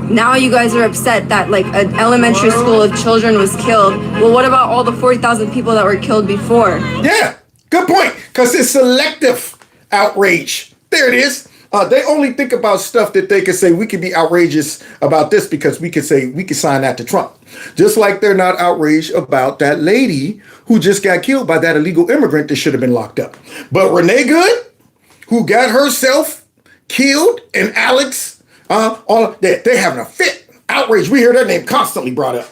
Now you guys are upset that like an elementary school of children was killed. Well, what about all the 40,000 people that were killed before? Yeah, good point. Because it's selective outrage. There it is. They only think about stuff that they can say we can be outrageous about this because we can say we can sign that to Trump. Just like they're not outraged about that lady who just got killed by that illegal immigrant that should have been locked up. But Renee Good, who got herself killed, and Alex, they're having a fit. Outrage. We hear their name constantly brought up.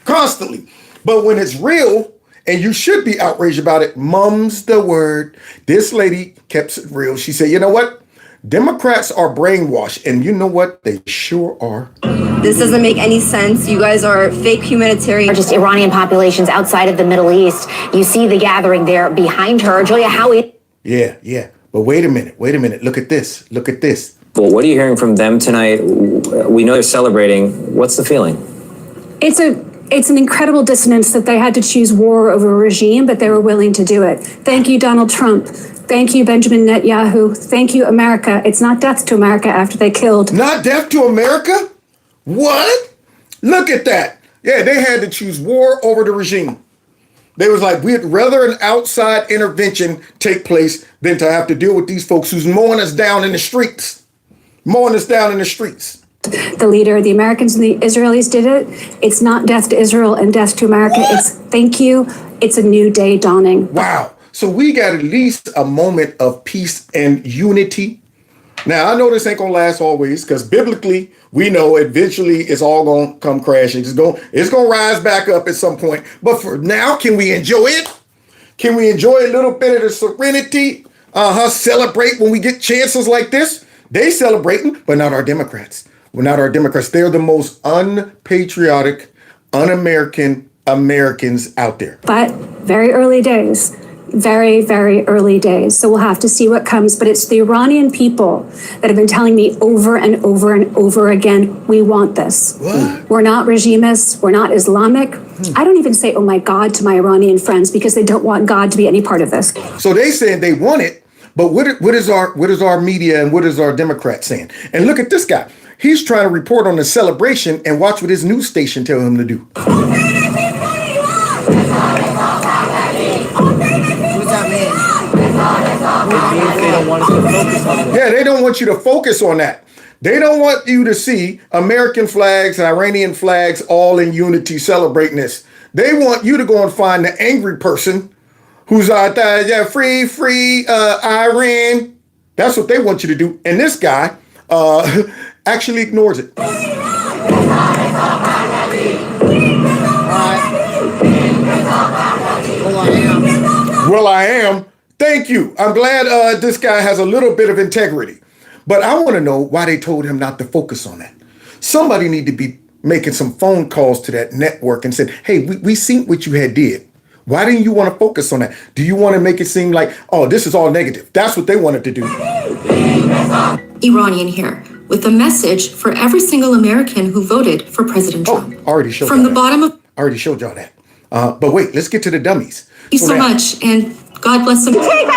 Constantly. But when it's real, and you should be outraged about it, mum's the word. This lady kept it real. She said, you know what? Democrats are brainwashed, and you know what? They sure are. This doesn't make any sense. You guys are fake humanitarian. Just Iranian populations outside of the Middle East. You see the gathering there behind her. Julia, how is... Yeah. But wait a minute. Look at this. Well, what are you hearing from them tonight? We know they're celebrating. What's the feeling? It's an incredible dissonance that they had to choose war over a regime, but they were willing to do it. Thank you, Donald Trump. Thank you, Benjamin Netanyahu. Thank you, America. It's not death to America after they killed. Not death to America? What? Look at that. Yeah, they had to choose war over the regime. They was like, we'd rather an outside intervention take place than to have to deal with these folks who's mowing us down in the streets. The leader, the Americans and the Israelis did it. It's not death to Israel and death to America. What? It's thank you. It's a new day dawning. Wow. So we got at least a moment of peace and unity. Now, I know this ain't going to last always because biblically, we know eventually it's all going to come crashing. It's going to rise back up at some point. But for now, can we enjoy it? Can we enjoy a little bit of the serenity? Celebrate when we get chances like this? They celebrating, but not our Democrats. Well, not our Democrats. They're the most unpatriotic, un-American Americans out there. But very early days. Very, very early days. So we'll have to see what comes. But it's the Iranian people that have been telling me over and over and over again, we want this. What? We're not regimists. We're not Islamic. I don't even say, oh my God, to my Iranian friends because they don't want God to be any part of this. So they said they want it. But what is our media and what is our Democrats saying? And look at this guy. He's trying to report on the celebration and watch what his news station tell him to do. Yeah, they don't want you to focus on that. They don't want you to see American flags and Iranian flags all in unity celebrating this. They want you to go and find the angry person who's out there, free Iran. That's what they want you to do. And this guy actually ignores it. Well, I am Thank you. I'm glad this guy has a little bit of integrity. But I want to know why they told him not to focus on that. Somebody need to be making some phone calls to that network and said, hey, we seen what you had did. Why didn't you want to focus on that? Do you want to make it seem like, oh, this is all negative? That's what they wanted to do. Iranian here, with a message for every single American who voted for President Trump. I already showed From y'all the that. bottom of... I already showed y'all that. But wait, let's get to the dummies. Thank you so much, and God bless them.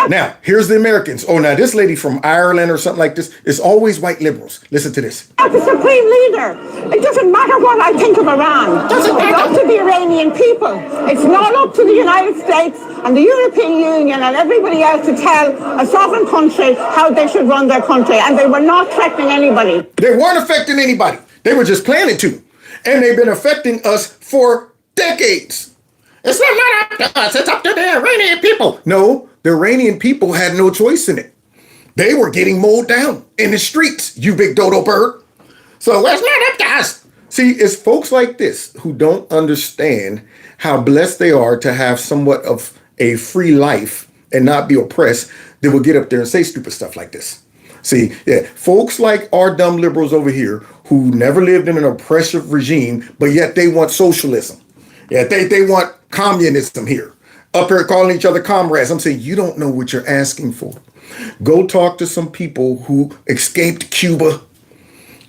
Now, here's the Americans. Oh, now this lady from Ireland or something like this, it's always white liberals. Listen to this. As the supreme leader, it doesn't matter what I think of Iran. It's up to the Iranian people. It's not up to the United States and the European Union and everybody else to tell a sovereign country how they should run their country. And they were not threatening anybody. They weren't affecting anybody. They were just planning to. And they've been affecting us for decades. It's not up to us. It's up to the Iranian people. No, the Iranian people had no choice in it. They were getting mowed down in the streets, you big dodo bird. So it's not up to us. See, it's folks like this who don't understand how blessed they are to have somewhat of a free life and not be oppressed that will get up there and say stupid stuff like this. See, yeah, folks like our dumb liberals over here who never lived in an oppressive regime, but yet they want socialism. Yeah, they want communism here. Up here calling each other comrades. I'm saying you don't know what you're asking for. Go talk to some people who escaped Cuba.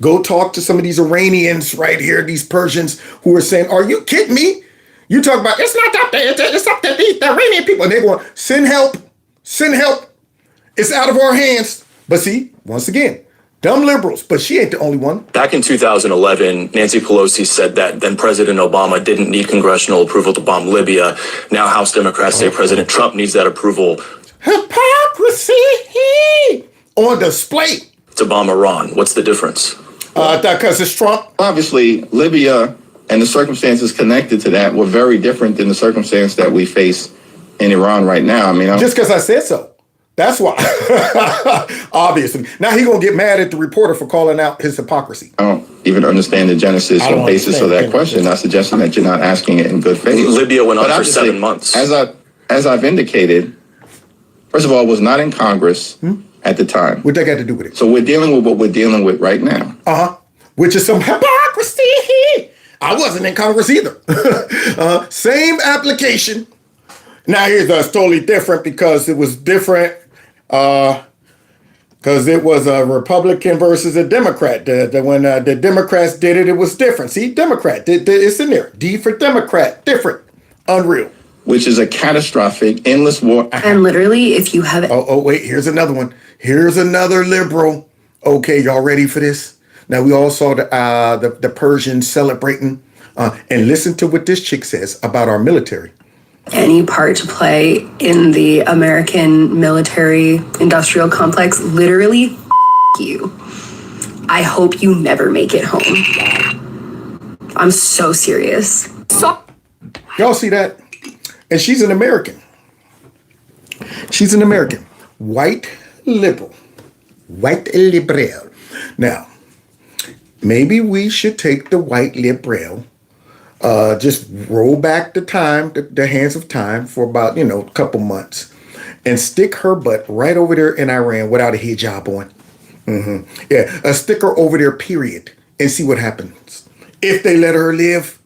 Go talk to some of these Iranians right here, these Persians who are saying, are you kidding me? You talk about, it's not up there, it's up to the Iranian people. And they're going, send help, send help. It's out of our hands. But see, once again, dumb liberals, but she ain't the only one. Back in 2011, Nancy Pelosi said that then President Obama didn't need congressional approval to bomb Libya. Now House Democrats say President Trump needs that approval. Hypocrisy on display. To bomb Iran. What's the difference? Because it's Trump. Obviously, Libya and the circumstances connected to that were very different than the circumstance that we face in Iran right now. I mean, just because I said so. That's why. Obviously. Now he's going to get mad at the reporter for calling out his hypocrisy. I don't even understand the genesis or basis of that question. I suggest that you're not asking it in good faith. Libya went on for 7 months. As I've indicated, first of all, was not in Congress at the time. What that got to do with it? So we're dealing with what we're dealing with right now. Which is some hypocrisy. I wasn't in Congress either. Same application. Now here's us totally different because it was different. Because it was a Republican versus a Democrat. When the Democrats did it, it was different. See, Democrat, it's in there. D for Democrat, different, unreal. Which is a catastrophic, endless war. And literally, if you have... Oh, wait, here's another one. Here's another liberal. Okay, y'all ready for this? Now, we all saw the Persians celebrating. And listen to what this chick says about our military. Any part to play in the American military industrial complex, literally, you. I hope you never make it home. I'm so serious. Y'all see that? And she's an American. She's an American. White liberal. White liberal. Now, maybe we should take the white liberal, just roll back the time, the hands of time for about, a couple months and stick her butt right over there in Iran without a hijab on. Yeah, stick her over there, period, and see what happens. If they let her live,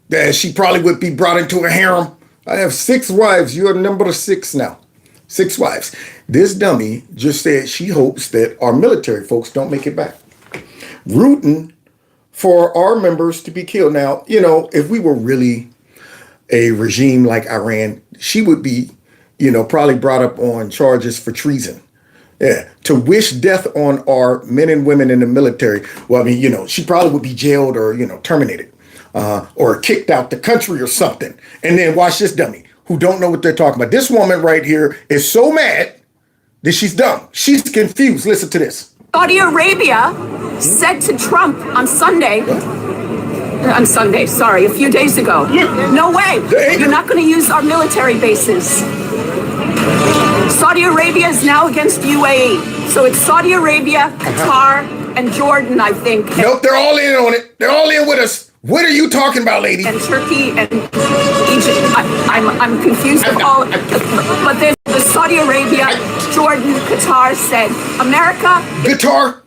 then she probably would be brought into a harem. I have 6 wives. You're number 6 now. 6 wives. This dummy just said she hopes that our military folks don't make it back. Rooting for our members to be killed. Now, if we were really a regime like Iran, she would be, probably brought up on charges for treason. Yeah, to wish death on our men and women in the military. Well, I mean, she probably would be jailed or, terminated or kicked out the country or something. And then watch this dummy who don't know what they're talking about. This woman right here is so mad that she's dumb. She's confused. Listen to this. Saudi Arabia said to Trump on Sunday, a few days ago, no way, you're not going to use our military bases. Saudi Arabia is now against UAE. So it's Saudi Arabia, Qatar, and Jordan, I think. Nope, they're all in on it. They're all in with us. What are you talking about, lady? And Turkey and Egypt. I'm confused with all, but then Saudi Arabia, Jordan, Qatar said, America. Guitar.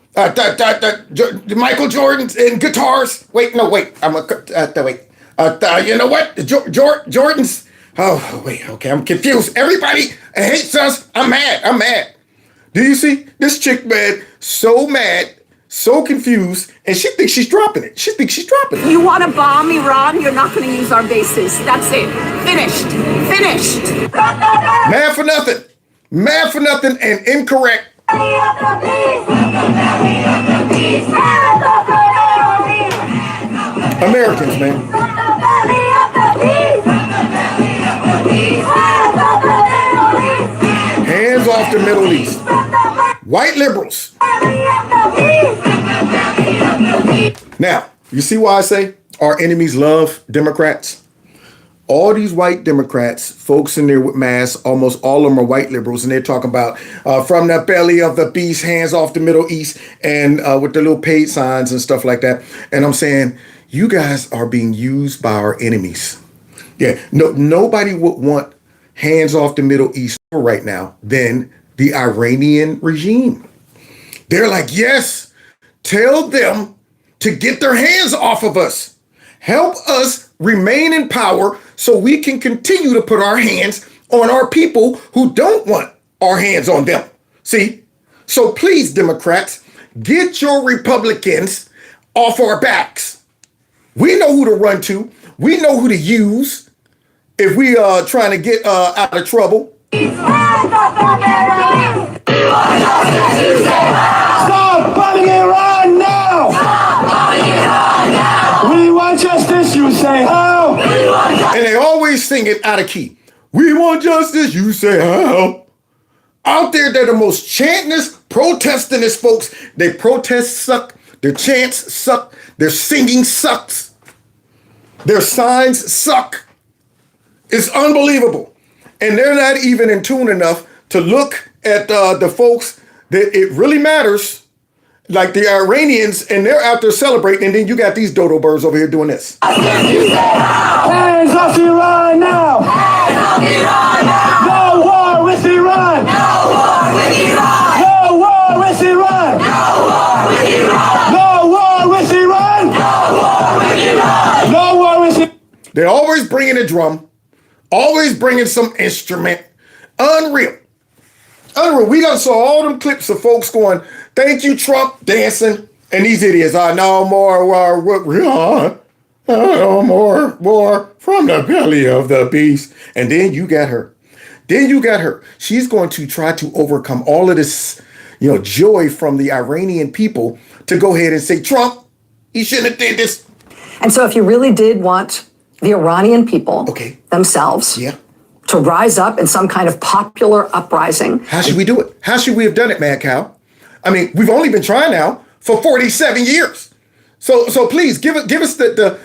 Michael Jordan's in guitars. Wait. I'm a wait. You know what? Jordan's. Oh wait. Okay, I'm confused. Everybody hates us. I'm mad. Do you see this chick, man? So mad, so confused, and she thinks she's dropping it. You want to bomb Iran? You're not going to use our bases. That's it. Finished. Mad for nothing, and incorrect. Americans, man. Hands off the Middle East. White liberals. Now, you see why I say our enemies love Democrats? All these white Democrats, folks in there with masks, almost all of them are white liberals, and they're talking about from the belly of the beast, hands off the Middle East, and with the little paid signs and stuff like that. And I'm saying, you guys are being used by our enemies. Yeah, nobody would want hands off the Middle East right now than the Iranian regime. They're like, yes, tell them to get their hands off of us. Help us remain in power so we can continue to put our hands on our people who don't want our hands on them. See? So please, Democrats, get your Republicans off our backs. We know who to run to. We know who to use if we are trying to get out of trouble. Stop bombing Iran now! We want justice, you say how? And they always sing it out of key. We want justice, you say how? Out there, they're the most chantingest, protestingest folks. Their protests suck. Their chants suck. Their singing sucks. Their signs suck. It's unbelievable. And they're not even in tune enough to look at the folks that it really matters, like the Iranians, and they're out there celebrating, and then you got these dodo birds over here doing this. Hands off Iran now! Hands off Iran now! No war with Iran! No war with Iran! No war with Iran! No war with Iran! No war with Iran! No war with Iran! No war with Iran! They're always bringing a drum, always bringing some instrument. Unreal. We done saw all them clips of folks going, thank you, Trump, dancing. And these idiots are no more war, no more war from the belly of the beast. And then you got her. She's going to try to overcome all of this, joy from the Iranian people to go ahead and say, Trump, you shouldn't have did this. And so if you really did want the Iranian people themselves to rise up in some kind of popular uprising. How should we do it? How should we have done it, Mad Cow? I mean, we've only been trying now for 47 years. So please give us the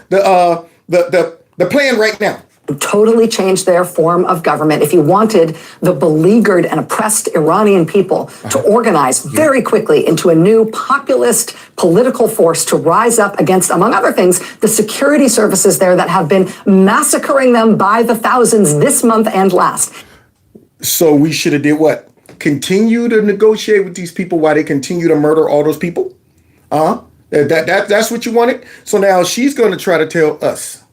plan right now. Totally change their form of government. If you wanted the beleaguered and oppressed Iranian people to organize very quickly into a new populist political force to rise up against, among other things, the security services there that have been massacring them by the thousands this month and last. So we should have did what? Continue to negotiate with these people while they continue to murder all those people? That's what you wanted? So now she's going to try to tell us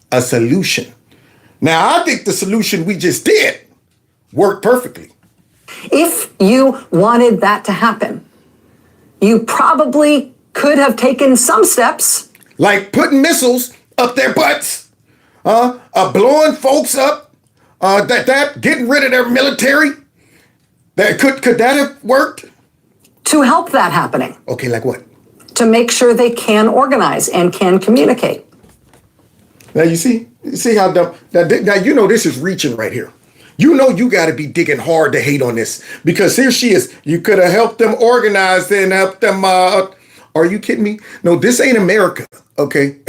a solution. Now, I think the solution we just did worked perfectly. If you wanted that to happen, you probably could have taken some steps. Like putting missiles up their butts, blowing folks up, getting rid of their military. Could that have worked? To help that happening. Okay, like what? To make sure they can organize and can communicate. Now you see how dumb. Now this is reaching right here. You got to be digging hard to hate on this because here she is. You could have helped them organize and helped them. Are you kidding me? No, this ain't America. Okay,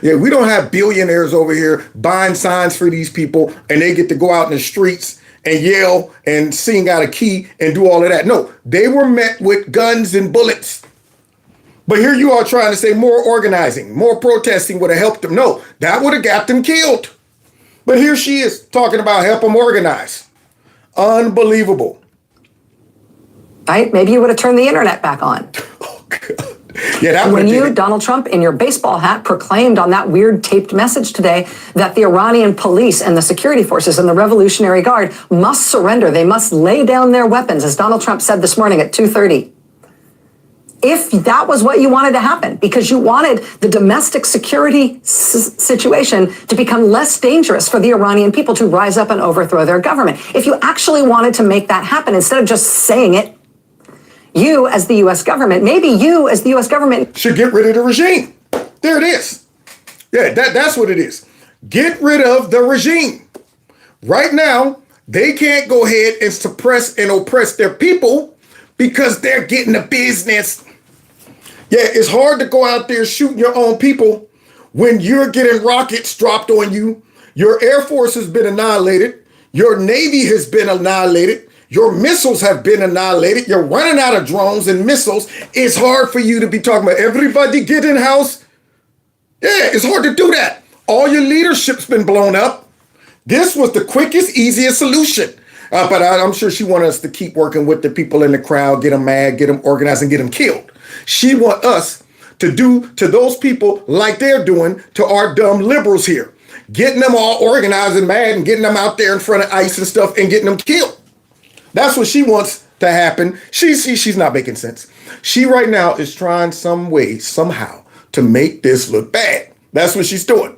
yeah, we don't have billionaires over here buying signs for these people and they get to go out in the streets and yell and sing out a key and do all of that. No, they were met with guns and bullets. But here you are trying to say more organizing, more protesting would have helped them. No, that would have got them killed. But here she is talking about help them organize. Unbelievable. Right? Maybe you would have turned the internet back on. Yeah, that when you, Donald Trump, in your baseball hat, proclaimed on that weird taped message today that the Iranian police and the security forces and the Revolutionary Guard must surrender. They must lay down their weapons, as Donald Trump said this morning at 2:30. If that was what you wanted to happen, because you wanted the domestic security situation to become less dangerous for the Iranian people to rise up and overthrow their government. If you actually wanted to make that happen, instead of just saying it, you as the U.S. government, maybe you as the U.S. government should get rid of the regime. There it is. Yeah, that's what it is. Get rid of the regime. Right now, they can't go ahead and suppress and oppress their people because they're getting the business. Yeah, it's hard to go out there shooting your own people when you're getting rockets dropped on you. Your Air Force has been annihilated. Your Navy has been annihilated. Your missiles have been annihilated. You're running out of drones and missiles. It's hard for you to be talking about everybody get in house. Yeah, it's hard to do that. All your leadership's been blown up. This was the quickest, easiest solution. But I'm sure she wanted us to keep working with the people in the crowd, get them mad, get them organized, and get them killed. She want us to do to those people like they're doing to our dumb liberals here. Getting them all organized and mad and getting them out there in front of ICE and stuff and getting them killed. That's what she wants to happen. She's not making sense. She right now is trying some way, somehow, to make this look bad. That's what she's doing.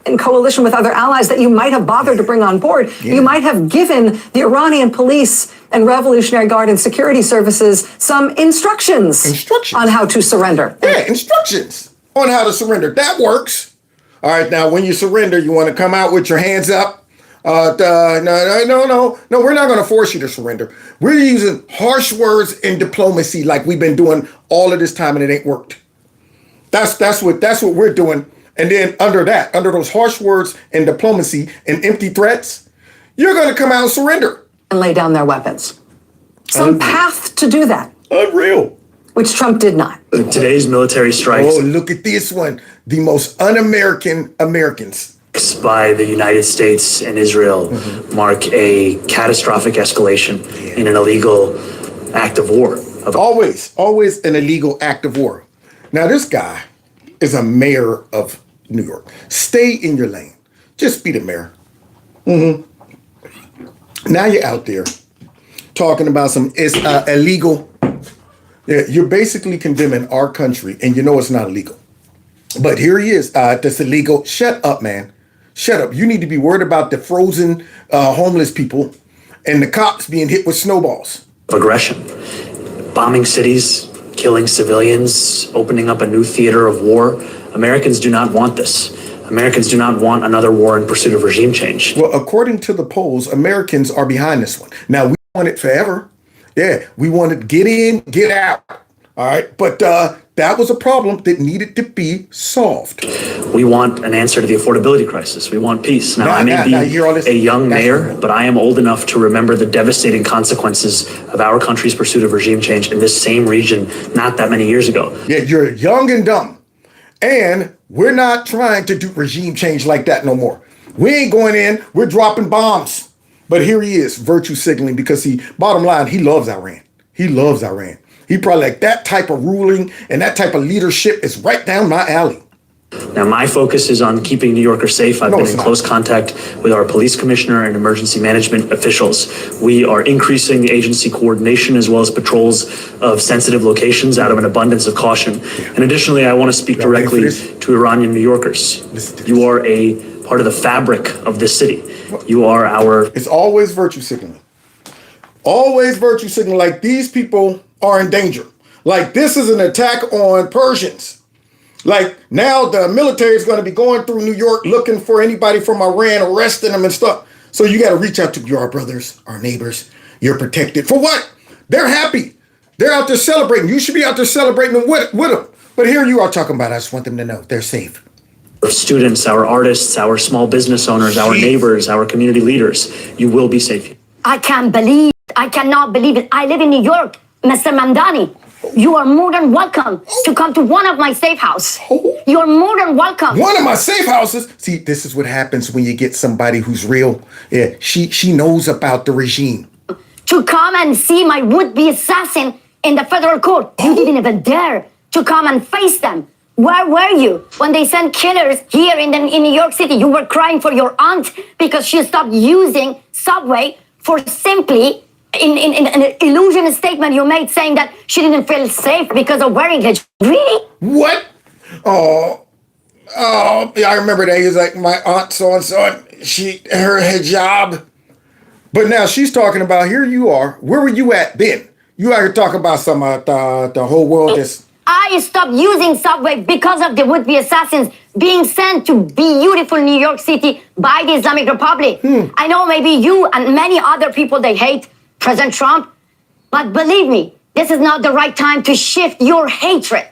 in coalition with other allies that you might have bothered to bring on board. Yeah. You might have given the Iranian police and Revolutionary Guard and security services some instructions on how to surrender. Yeah, instructions on how to surrender. That works. All right, now when you surrender, you want to come out with your hands up. No, we're not going to force you to surrender. We're using harsh words in diplomacy like we've been doing all of this time, and it ain't worked. That's what we're doing. And then under those harsh words and diplomacy and empty threats, you're going to come out and surrender. And lay down their weapons. Some path to do that. Unreal. Which Trump did not. Today's military strikes. Oh, look at this one. The most un-American Americans. By the United States and Israel mark a catastrophic escalation in an illegal act of war. Always an illegal act of war. Now, this guy is a mayor of New York. Stay in your lane. Just be the mayor. Now you're out there talking about some illegal. Yeah, you're basically condemning our country, and you know it's not illegal. But here he is. That's illegal. Shut up, man. Shut up. You need to be worried about the frozen homeless people and the cops being hit with snowballs. Aggression. Bombing cities, killing civilians, opening up a new theater of war. Americans do not want this. Americans do not want another war in pursuit of regime change. Well, according to the polls, Americans are behind this one. Now, we want it forever. Yeah, we want it get in, get out. All right. But that was a problem that needed to be solved. We want an answer to the affordability crisis. We want peace. Now, I may be a young mayor, but I am old enough to remember the devastating consequences of our country's pursuit of regime change in this same region not that many years ago. Yeah, you're young and dumb. And we're not trying to do regime change like that no more. We ain't going in. We're dropping bombs. But here he is, virtue signaling, because bottom line, he loves Iran. He loves Iran. He probably like that type of ruling and that type of leadership is right down my alley. Now, my focus is on keeping New Yorkers safe. I've been in close contact with our police commissioner and emergency management officials. We are increasing the agency coordination as well as patrols of sensitive locations out of an abundance of caution. And additionally, I want to speak directly to Iranian New Yorkers. You are a part of the fabric of this city. You are our... It's always virtue signaling. Always virtue signaling, like these people are in danger. Like this is an attack on Persians. Like now the military is going to be going through New York looking for anybody from Iran, arresting them and stuff. So you got to reach out to our brothers, our neighbors. You're protected. For what? They're happy. They're out there celebrating. You should be out there celebrating with them. But here you are talking about, I just want them to know they're safe. Our students, our artists, our small business owners, our neighbors, our community leaders, you will be safe. I cannot believe it. I live in New York, Mr. Mamdani. You are more than welcome to come to one of my safe houses. You're more than welcome. One of my safe houses? See, this is what happens when you get somebody who's real. Yeah, she knows about the regime. to come and see my would-be assassin in the federal court. You didn't even dare to come and face them. Where were you when they sent killers here in New York City? You were crying for your aunt because she stopped using subway for simply in an illusion statement you made saying that she didn't feel safe because of wearing hijab. Really? What? Oh, yeah, I remember that. He was like, my aunt so-and-so, her hijab. But now she's talking about, here you are. Where were you at then? You out here talking about some the whole world is... I stopped using subway because of the would-be assassins being sent to beautiful New York City by the Islamic Republic. I know maybe you and many other people, they hate President Trump, but believe me, this is not the right time to shift your hatred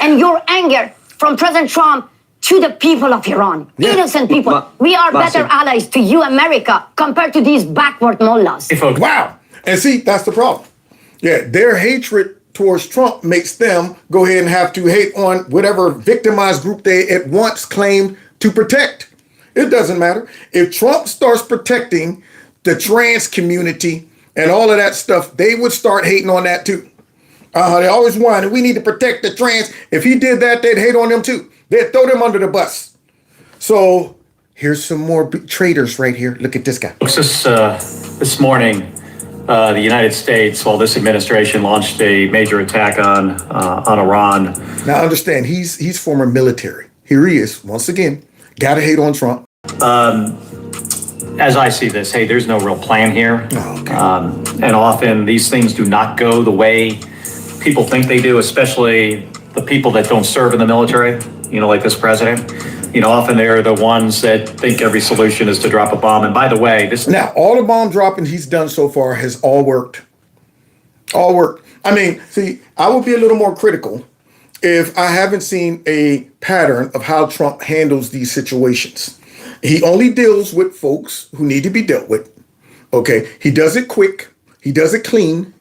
and your anger from President Trump to the people of Iran. Innocent people. We are better allies to you, America, compared to these backward mullahs. Wow. And see, that's the problem. Yeah, their hatred towards Trump makes them go ahead and have to hate on whatever victimized group they at once claimed to protect. It doesn't matter. If Trump starts protecting the trans community and all of that stuff, they would start hating on that too. They always wanted, we need to protect the trans. If he did that, they'd hate on them too. They'd throw them under the bus. So here's some more traitors right here. Look at this guy. This morning, the United States, while this administration launched a major attack on Iran. Now understand, he's former military. Here he is, once again, gotta hate on Trump. As I see this, hey, there's no real plan here. Oh, okay. And often these things do not go the way people think they do, especially the people that don't serve in the military, like this president. Often they're the ones that think every solution is to drop a bomb. And by the way, now, all the bomb dropping he's done so far has all worked. All worked. I mean, see, I would be a little more critical if I haven't seen a pattern of how Trump handles these situations. He only deals with folks who need to be dealt with. Okay. He does it quick. He does it clean.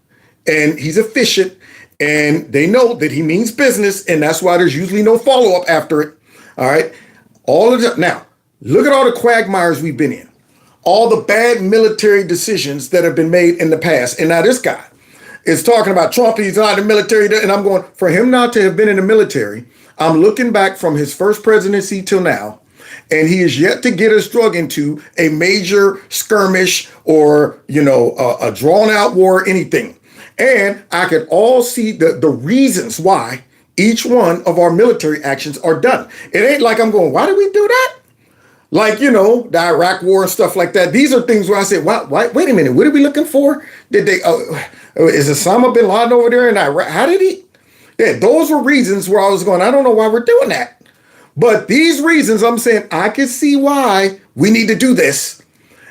And he's efficient. And they know that he means business. And that's why there's usually no follow-up after it. All right. Now, look at all the quagmires we've been in. All the bad military decisions that have been made in the past. And now this guy is talking about Trump. He's not in the military. And I'm going, for him not to have been in the military, I'm looking back from his first presidency till now. And he is yet to get us drug into a major skirmish or, a drawn out war or anything. And I could all see the reasons why each one of our military actions are done. It ain't like I'm going, why did we do that? Like, the Iraq war and stuff like that. These are things where I said, why, wait a minute, what are we looking for? Did they, is Osama bin Laden over there in Iraq? How did he? Yeah, those were reasons where I was going, I don't know why we're doing that. But these reasons, I'm saying, I can see why we need to do this.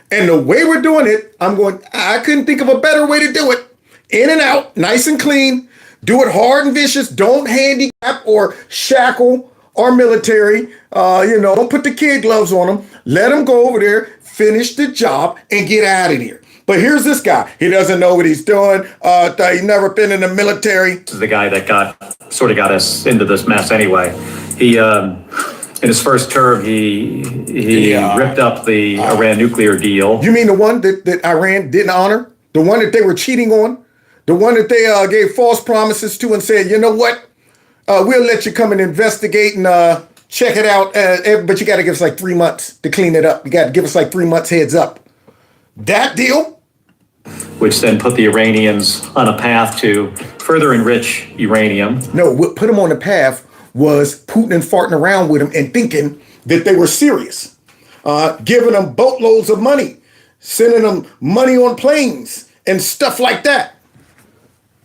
And the way we're doing it, I'm going, I couldn't think of a better way to do it. In and out, nice and clean. Do it hard and vicious. Don't handicap or shackle our military. Don't put the kid gloves on them. Let them go over there, finish the job, and get out of here. But here's this guy. He doesn't know what he's doing. He's never been in the military. This is the guy that got us into this mess anyway. He, in his first term, he ripped up the Iran nuclear deal. You mean the one that Iran didn't honor? The one that they were cheating on? The one that they gave false promises to and said, you know what? We'll let you come and investigate and check it out. But you got to give us like 3 months to clean it up. You got to give us like 3 months heads up. That deal? Which then put the Iranians on a path to further enrich uranium. No, what put them on the path was Putin and farting around with them and thinking that they were serious. Giving them boatloads of money, sending them money on planes and stuff like that.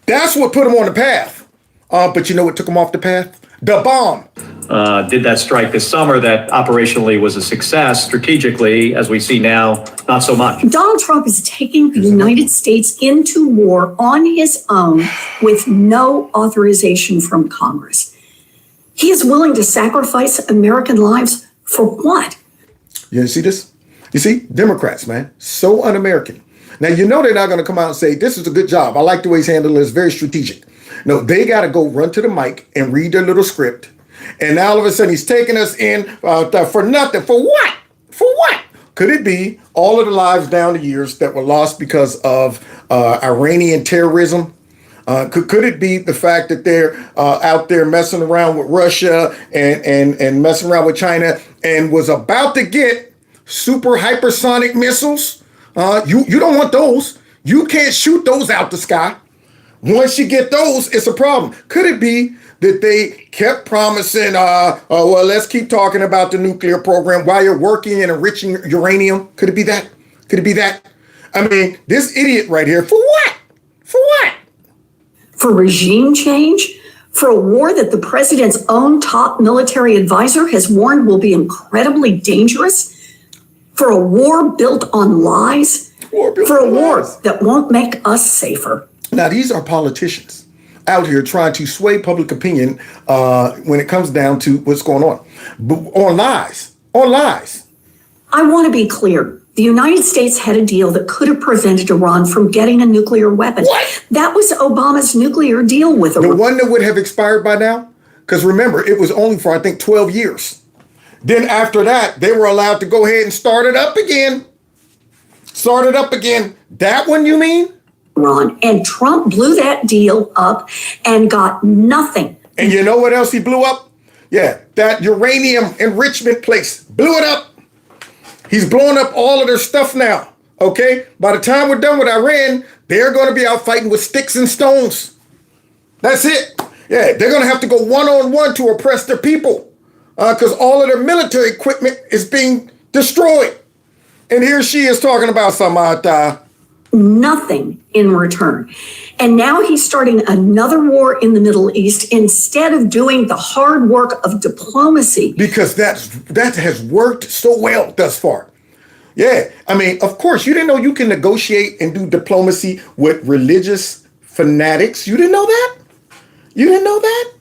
That's what put them on the path. But you know what took them off the path? The bomb. Did that strike this summer that operationally was a success. Strategically, as we see now, not so much. Donald Trump is taking the United States into war on his own with no authorization from Congress. He is willing to sacrifice American lives for what? You see this? You see, Democrats, man, so un-American. Now, they're not going to come out and say, this is a good job. I like the way he's handling it. It's very strategic. No, they got to go run to the mic and read their little script. And now all of a sudden he's taking us in for nothing. For what? For what? Could it be all of the lives down the years that were lost because of Iranian terrorism? Could it be the fact that they're out there messing around with Russia and messing around with China and was about to get super hypersonic missiles? You don't want those. You can't shoot those out the sky. Once you get those, it's a problem. Could it be that they kept promising, well, let's keep talking about the nuclear program while you're working and enriching uranium? Could it be that? Could it be that? I mean, this idiot right here, for what? For what? For regime change? For a war that the president's own top military advisor has warned will be incredibly dangerous? For a war built on lies? For a war that won't make us safer? Now, these are politicians out here trying to sway public opinion when it comes down to what's going on. But on lies. On lies. I want to be clear. The United States had a deal that could have prevented Iran from getting a nuclear weapon. What? That was Obama's nuclear deal with Iran. The one that would have expired by now? Because remember, it was only for, I think, 12 years. Then after that, they were allowed to go ahead and start it up again. Start it up again. That one, you mean? Iran. And Trump blew that deal up and got nothing. And you know what else he blew up? Yeah, that uranium enrichment place. Blew it up. He's blowing up all of their stuff now, okay? By the time we're done with Iran, they're going to be out fighting with sticks and stones. That's it. Yeah, they're going to have to go one-on-one to oppress their people because all of their military equipment is being destroyed. And here she is talking about Samata. Nothing in return. And now he's starting another war in the Middle East instead of doing the hard work of diplomacy. Because that has worked so well thus far. Yeah, I mean, of course, you didn't know you can negotiate and do diplomacy with religious fanatics. You didn't know that? You didn't know that?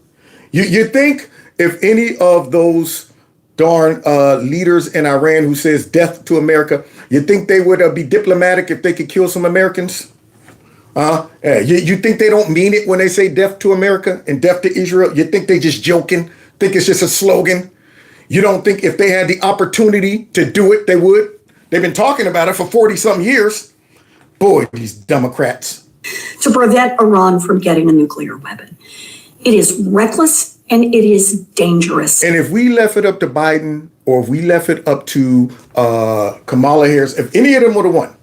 You think if any of those darn leaders in Iran who says death to America, you think they would be diplomatic if they could kill some Americans? You think they don't mean it when they say death to America and death to Israel? You think they just joking? Think it's just a slogan? You don't think if they had the opportunity to do it, they would? They've been talking about it for 40-something years. Boy, these Democrats. To prevent Iran from getting a nuclear weapon. It is reckless and it is dangerous. And if we left it up to Biden or if we left it up to Kamala Harris, if any of them would have won,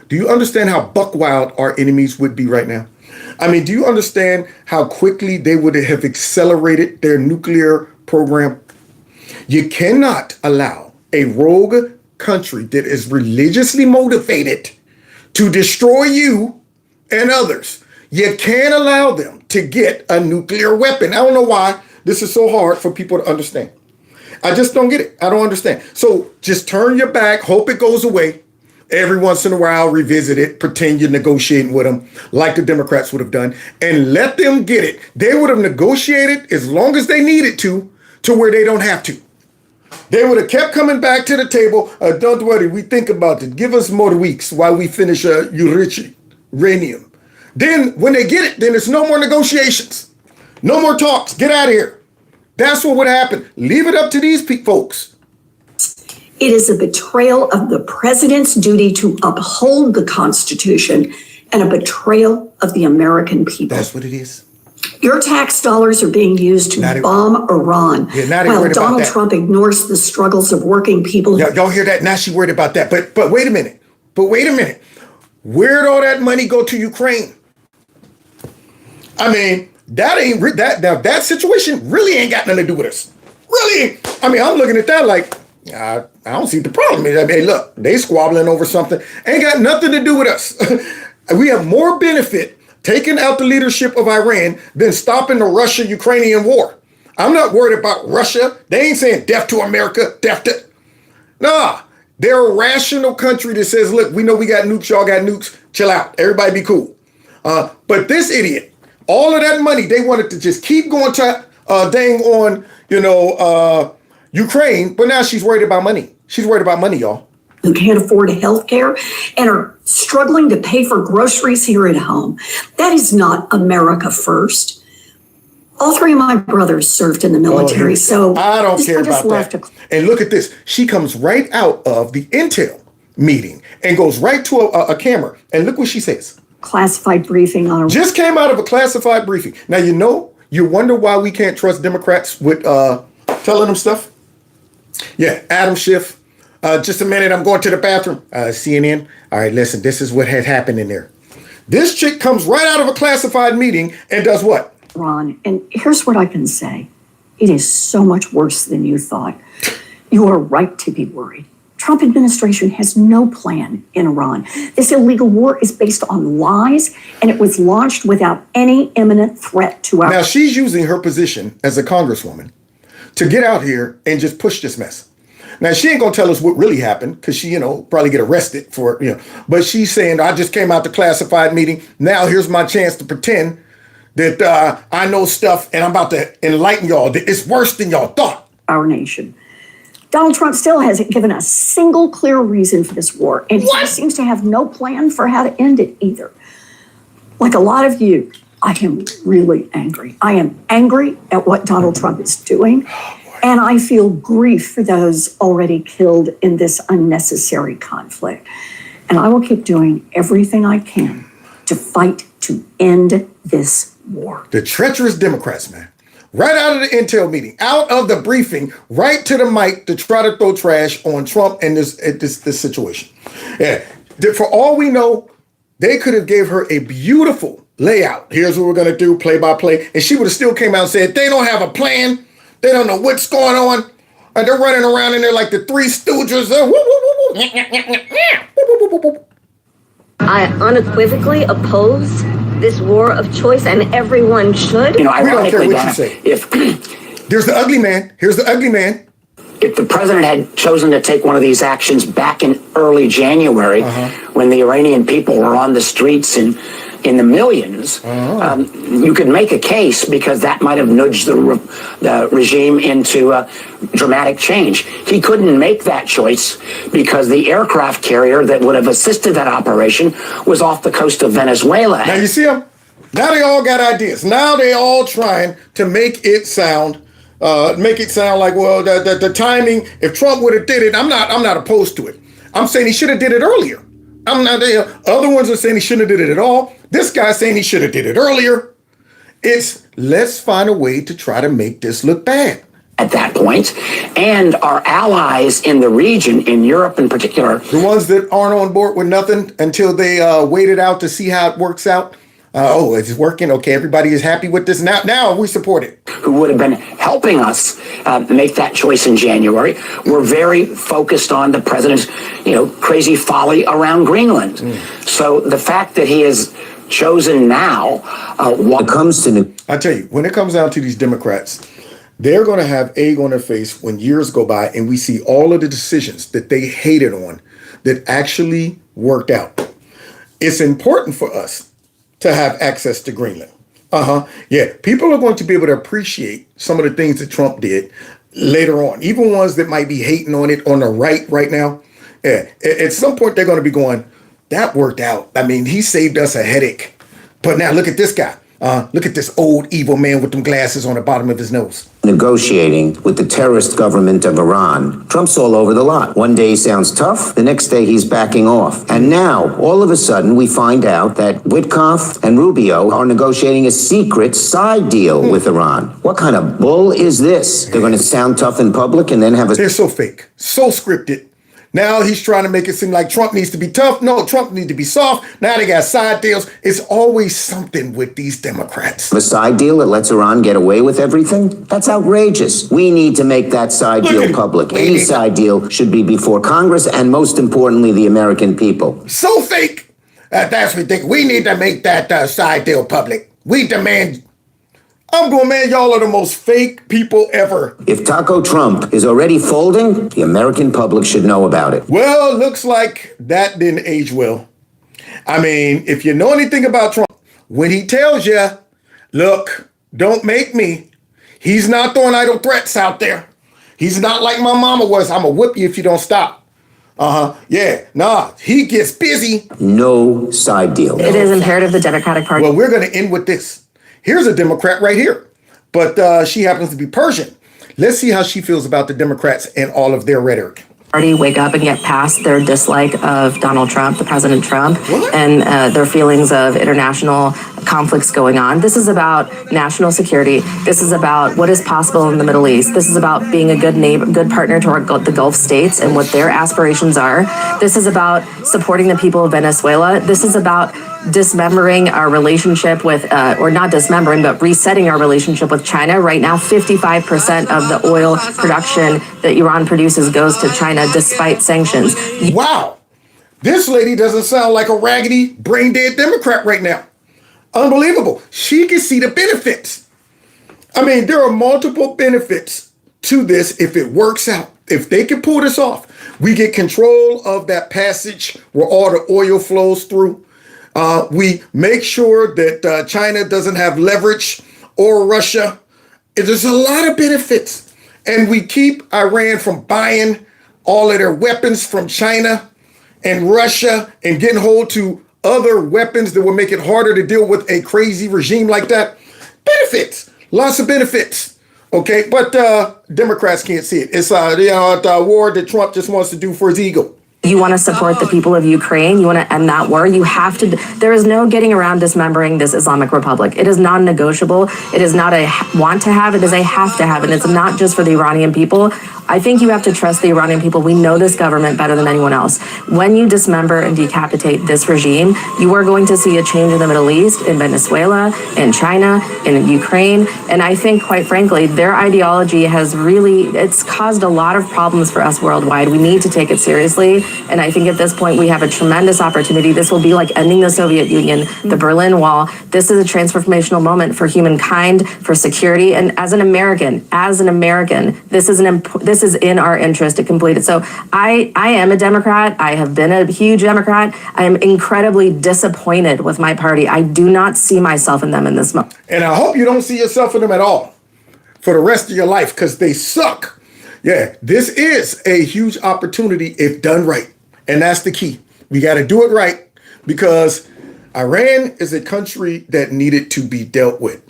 do you understand how buck wild our enemies would be right now? I mean, do you understand how quickly they would have accelerated their nuclear program? You cannot allow a rogue country that is religiously motivated to destroy you and others. You can't allow them to get a nuclear weapon. I don't know why this is so hard for people to understand. I just don't get it. I don't understand. So just turn your back, hope it goes away. Every once in a while, revisit it, pretend you're negotiating with them like the Democrats would have done, and let them get it. They would have negotiated as long as they needed to where they don't have to. They would have kept coming back to the table. Don't worry, we think about it. Give us more weeks while we finish uranium. Then when they get it, then there's no more negotiations. No more talks. Get out of here. That's what would happen. Leave it up to these folks. It is a betrayal of the president's duty to uphold the Constitution and a betrayal of the American people. That's what it is. Your tax dollars are being used to bomb Iran while Donald Trump ignores the struggles of working people. Y'all hear that? Now she's worried about that. But wait a minute. Where'd all that money go to Ukraine? I mean, that situation really ain't got nothing to do with us. Really? I mean, I'm looking at that like, I don't see the problem. I mean, look, they squabbling over something. Ain't got nothing to do with us. We have more benefit taking out the leadership of Iran than stopping the Russia-Ukrainian war. I'm not worried about Russia. They ain't saying death to America, death to... Nah, they're a rational country that says, look, we know we got nukes, y'all got nukes. Chill out. Everybody be cool. But this idiot, all of that money, they wanted to just keep going to dang on, Ukraine, but now she's worried about money. She's worried about money, y'all. Who can't afford health care and are struggling to pay for groceries here at home. That is not America first. All three of my brothers served in the military, so I don't care about that. And look at this. She comes right out of the Intel meeting and goes right to a camera. And look what she says. classified briefing on a just came out of a classified briefing. Now, you wonder why we can't trust Democrats with telling them stuff? Yeah, Adam Schiff. Just a minute, I'm going to the bathroom. CNN. All right, listen, this is what had happened in there. This chick comes right out of a classified meeting and does what? Ron, and here's what I can say. It is so much worse than you thought. You are right to be worried. Trump administration has no plan in Iran. This illegal war is based on lies, and it was launched without any imminent threat to our... Now, she's using her position as a congresswoman to get out here and just push this mess. Now, she ain't going to tell us what really happened because she, probably get arrested for, but she's saying, I just came out the classified meeting. Now, here's my chance to pretend that I know stuff and I'm about to enlighten y'all. That it's worse than y'all thought. Our nation. Donald Trump still hasn't given a single clear reason for this war, and he seems to have no plan for how to end it either. Like a lot of you, I am really angry. I am angry at what Donald Trump is doing, and I feel grief for those already killed in this unnecessary conflict. And I will keep doing everything I can to fight to end this war. The treacherous Democrats, man. Right out of the intel meeting, out of the briefing, right to the mic to try to throw trash on Trump and this situation. Yeah, for all we know, they could have gave her a beautiful layout. Here's what we're going to do, play by play. And she would have still came out and said, they don't have a plan. They don't know what's going on. And they're running around in there like the Three Stooges. I unequivocally oppose this war of choice, and everyone should. We don't care what you say. If there's the ugly man. Here's the ugly man. If the president had chosen to take one of these actions back in early January, when the Iranian people were on the streets in the millions, you could make a case because that might have nudged the regime into a dramatic change. He couldn't make that choice because the aircraft carrier that would have assisted that operation was off the coast of Venezuela. Now you see them? Now they all got ideas. Now they all trying to make it sound like, well, the timing. If Trump would have did it, I'm not opposed to it. I'm saying he should have did it earlier. I'm not there. Other ones are saying he shouldn't have did it at all. This guy's saying he should have did it earlier. It's let's find a way to try to make this look bad. At that point, and our allies in the region, in Europe in particular. The ones that aren't on board with nothing until they wait it out to see how it works out. It's working. Okay, everybody is happy with this. Now we support it. Who would have been helping us make that choice in January. We're very focused on the president's, crazy folly around Greenland. So the fact that he has chosen now, when it comes to I tell you, when it comes down to these Democrats, they're going to have egg on their face when years go by and we see all of the decisions that they hated on that actually worked out. It's important for us to have access to Greenland. Yeah, people are going to be able to appreciate some of the things that Trump did later on, even ones that might be hating on it on the right now. Yeah, at some point they're going to be going, that worked out. I mean, he saved us a headache. But now look at this guy. Look at this old evil man with them glasses on the bottom of his nose. Negotiating with the terrorist government of Iran. Trump's all over the lot. One day he sounds tough, the next day he's backing off. And now, all of a sudden, we find out that Witkoff and Rubio are negotiating a secret side deal with Iran. What kind of bull is this? They're going to sound tough in public and then have a... They're so fake, so scripted. Now he's trying to make it seem like Trump needs to be tough. No, Trump needs to be soft. Now they got side deals. It's always something with these Democrats. A side deal that lets Iran get away with everything? That's outrageous. We need to make that side deal public. Any side deal should be before Congress and, most importantly, the American people. So fake. That's ridiculous. We need to make that side deal public. We demand... I'm going, man, y'all are the most fake people ever. If Taco Trump is already folding, the American public should know about it. Well, looks like that didn't age well. I mean, if you know anything about Trump, when he tells you, look, don't make me, he's not throwing idle threats out there. He's not like my mama was. I'm going to whip you if you don't stop. He gets busy. No side deal. It is imperative the Democratic Party. Well, we're going to end with this. Here's a Democrat right here, but she happens to be Persian. Let's see how she feels about the Democrats and all of their rhetoric. Party wake up and get past their dislike of Donald Trump, the President Trump, and their feelings of international conflicts going on. This is about national security. This is about what is possible in the Middle East. This is about being a good neighbor, good partner to the Gulf states and what their aspirations are. This is about supporting the people of Venezuela. This is about dismembering our relationship with, or not dismembering, but resetting our relationship with China. Right now, 55% of the oil production that Iran produces goes to China despite sanctions. Wow. This lady doesn't sound like a raggedy, brain-dead Democrat right now. Unbelievable. She can see the benefits. I mean, there are multiple benefits to this if it works out. If they can pull this off, we get control of that passage where all the oil flows through. We make sure that China doesn't have leverage or Russia. There's a lot of benefits. And we keep Iran from buying all of their weapons from China and Russia and getting hold to other weapons that will make it harder to deal with a crazy regime like that. Benefits, lots of benefits. Okay, but Democrats can't see it. It's the war that Trump just wants to do for his ego. You want to support the people of Ukraine. You want to end that war. You have to. There is no getting around dismembering this Islamic Republic. It is non-negotiable. It is not a want to have. It is a have to have. And it's not just for the Iranian people. I think you have to trust the Iranian people. We know this government better than anyone else. When you dismember and decapitate this regime, you are going to see a change in the Middle East, in Venezuela, in China, in Ukraine. And I think, quite frankly, their ideology has it's caused a lot of problems for us worldwide. We need to take it seriously. And I think at this point, we have a tremendous opportunity. This will be like ending the Soviet Union, the Berlin Wall. This is a transformational moment for humankind, for security. And as an American, this is in our interest to complete it. So I am a Democrat. I have been a huge Democrat. I am incredibly disappointed with my party. I do not see myself in them in this moment. And I hope you don't see yourself in them at all for the rest of your life, because they suck. Yeah, this is a huge opportunity if done right. And that's the key. We got to do it right, because Iran is a country that needed to be dealt with.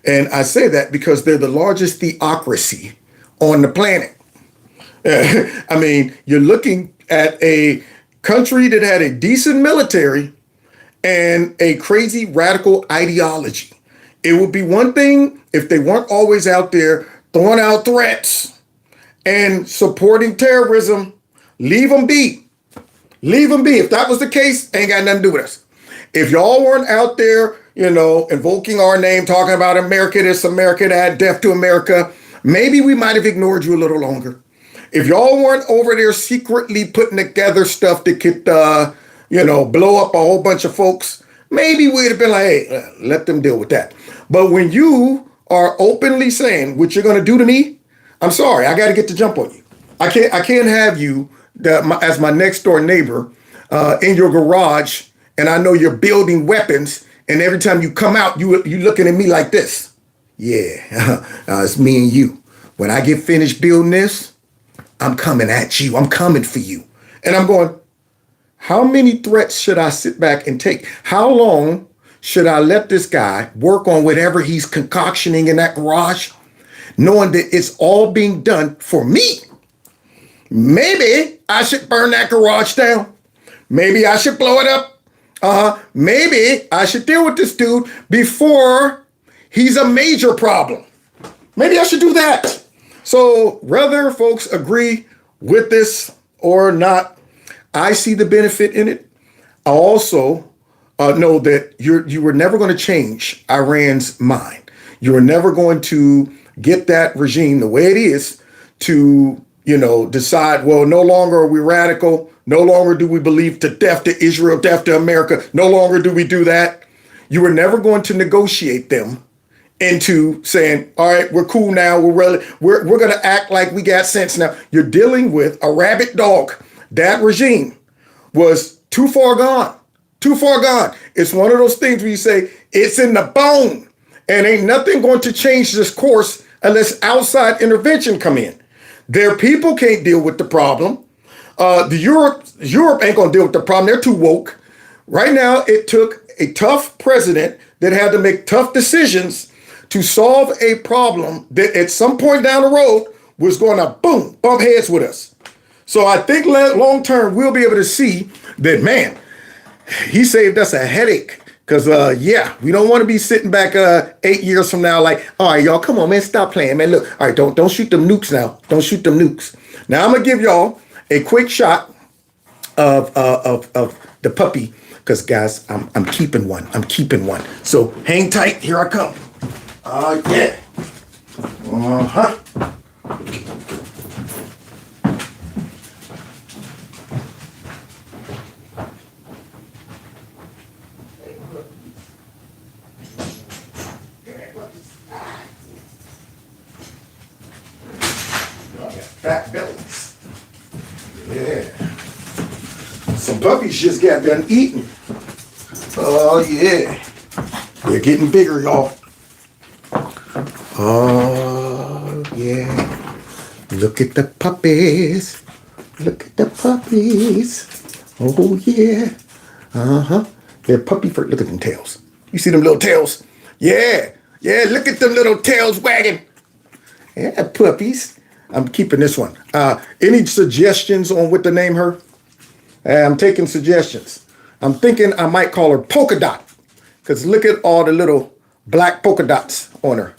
And I say that because they're the largest theocracy on the planet. I mean, you're looking at a country that had a decent military and a crazy radical ideology. It would be one thing if they weren't always out there throwing out threats and supporting terrorism. Leave them be. Leave them be. If that was the case, ain't got nothing to do with us. If y'all weren't out there, invoking our name, talking about America this, America that, death to America, maybe we might have ignored you a little longer. If y'all weren't over there secretly putting together stuff that could, blow up a whole bunch of folks, maybe we'd have been like, hey, let them deal with that. But when you are openly saying what you're going to do to me, I'm sorry, I got to get the jump on you. I can't have you as my next door neighbor in your garage, and I know you're building weapons, and every time you come out, you looking at me like this. Yeah, it's me and you. When I get finished building this, I'm coming at you. I'm coming for you. And I'm going, how many threats should I sit back and take? How long should I let this guy work on whatever he's concoctioning in that garage, knowing that it's all being done for me? Maybe I should burn that garage down. Maybe I should blow it up. Maybe I should deal with this dude before he's a major problem. Maybe I should do that. So whether folks agree with this or not, I see the benefit in it. I also know that you were never going to change Iran's mind. You were never going to get that regime the way it is to, decide, well, no longer are we radical. No longer do we believe to death to Israel, death to America. No longer do we do that. You were never going to negotiate them into saying, all right, we're cool now. We're going to act like we got sense now. You're dealing with a rabid dog. That regime was too far gone. Too far gone. It's one of those things where you say it's in the bone, and ain't nothing going to change this course unless outside intervention come in. Their people can't deal with the problem. Europe ain't going to deal with the problem. They're too woke. Right now, it took a tough president that had to make tough decisions to solve a problem that at some point down the road was going to bump heads with us. So I think long term, we'll be able to see that, man, he saved us a headache. Because, yeah, we don't want to be sitting back 8 years from now like, all right, y'all, come on, man, stop playing, man. Look, all right, don't shoot them nukes now. Don't shoot them nukes. Now, I'm going to give y'all a quick shot of the puppy. Because, guys, I'm keeping one. I'm keeping one. So hang tight. Here I come. Yeah. Uh-huh. Fat bellies. Yeah. Some puppies just got done eating. Oh, yeah. They're getting bigger, y'all. Oh, yeah. Look at the puppies. Look at the puppies. Oh, yeah. Uh-huh. They're puppy fur. Look at them tails. You see them little tails? Yeah. Yeah, look at them little tails wagging. Yeah, puppies. I'm keeping this one. Any suggestions on what to name her? I'm taking suggestions. I'm thinking I might call her Polka Dot. Because look at all the little black polka dots on her.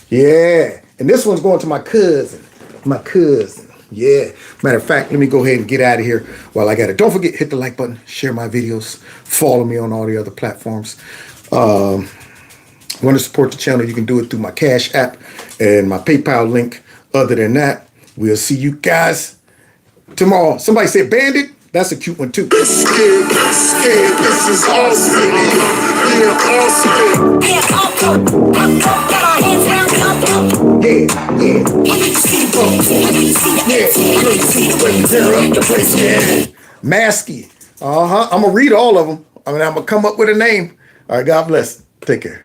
Yeah. And this one's going to my cousin. My cousin. Yeah. Matter of fact, let me go ahead and get out of here while I got it. Don't forget, hit the like button, share my videos, follow me on all the other platforms. Want to support the channel, you can do it through my Cash App and my PayPal link. Other than that, we'll see you guys tomorrow. Somebody said Bandit. That's a cute one too. This is awesome. Yeah. Masky. I'm gonna read all of them. I'm gonna come up with a name. All right, God bless. Take care.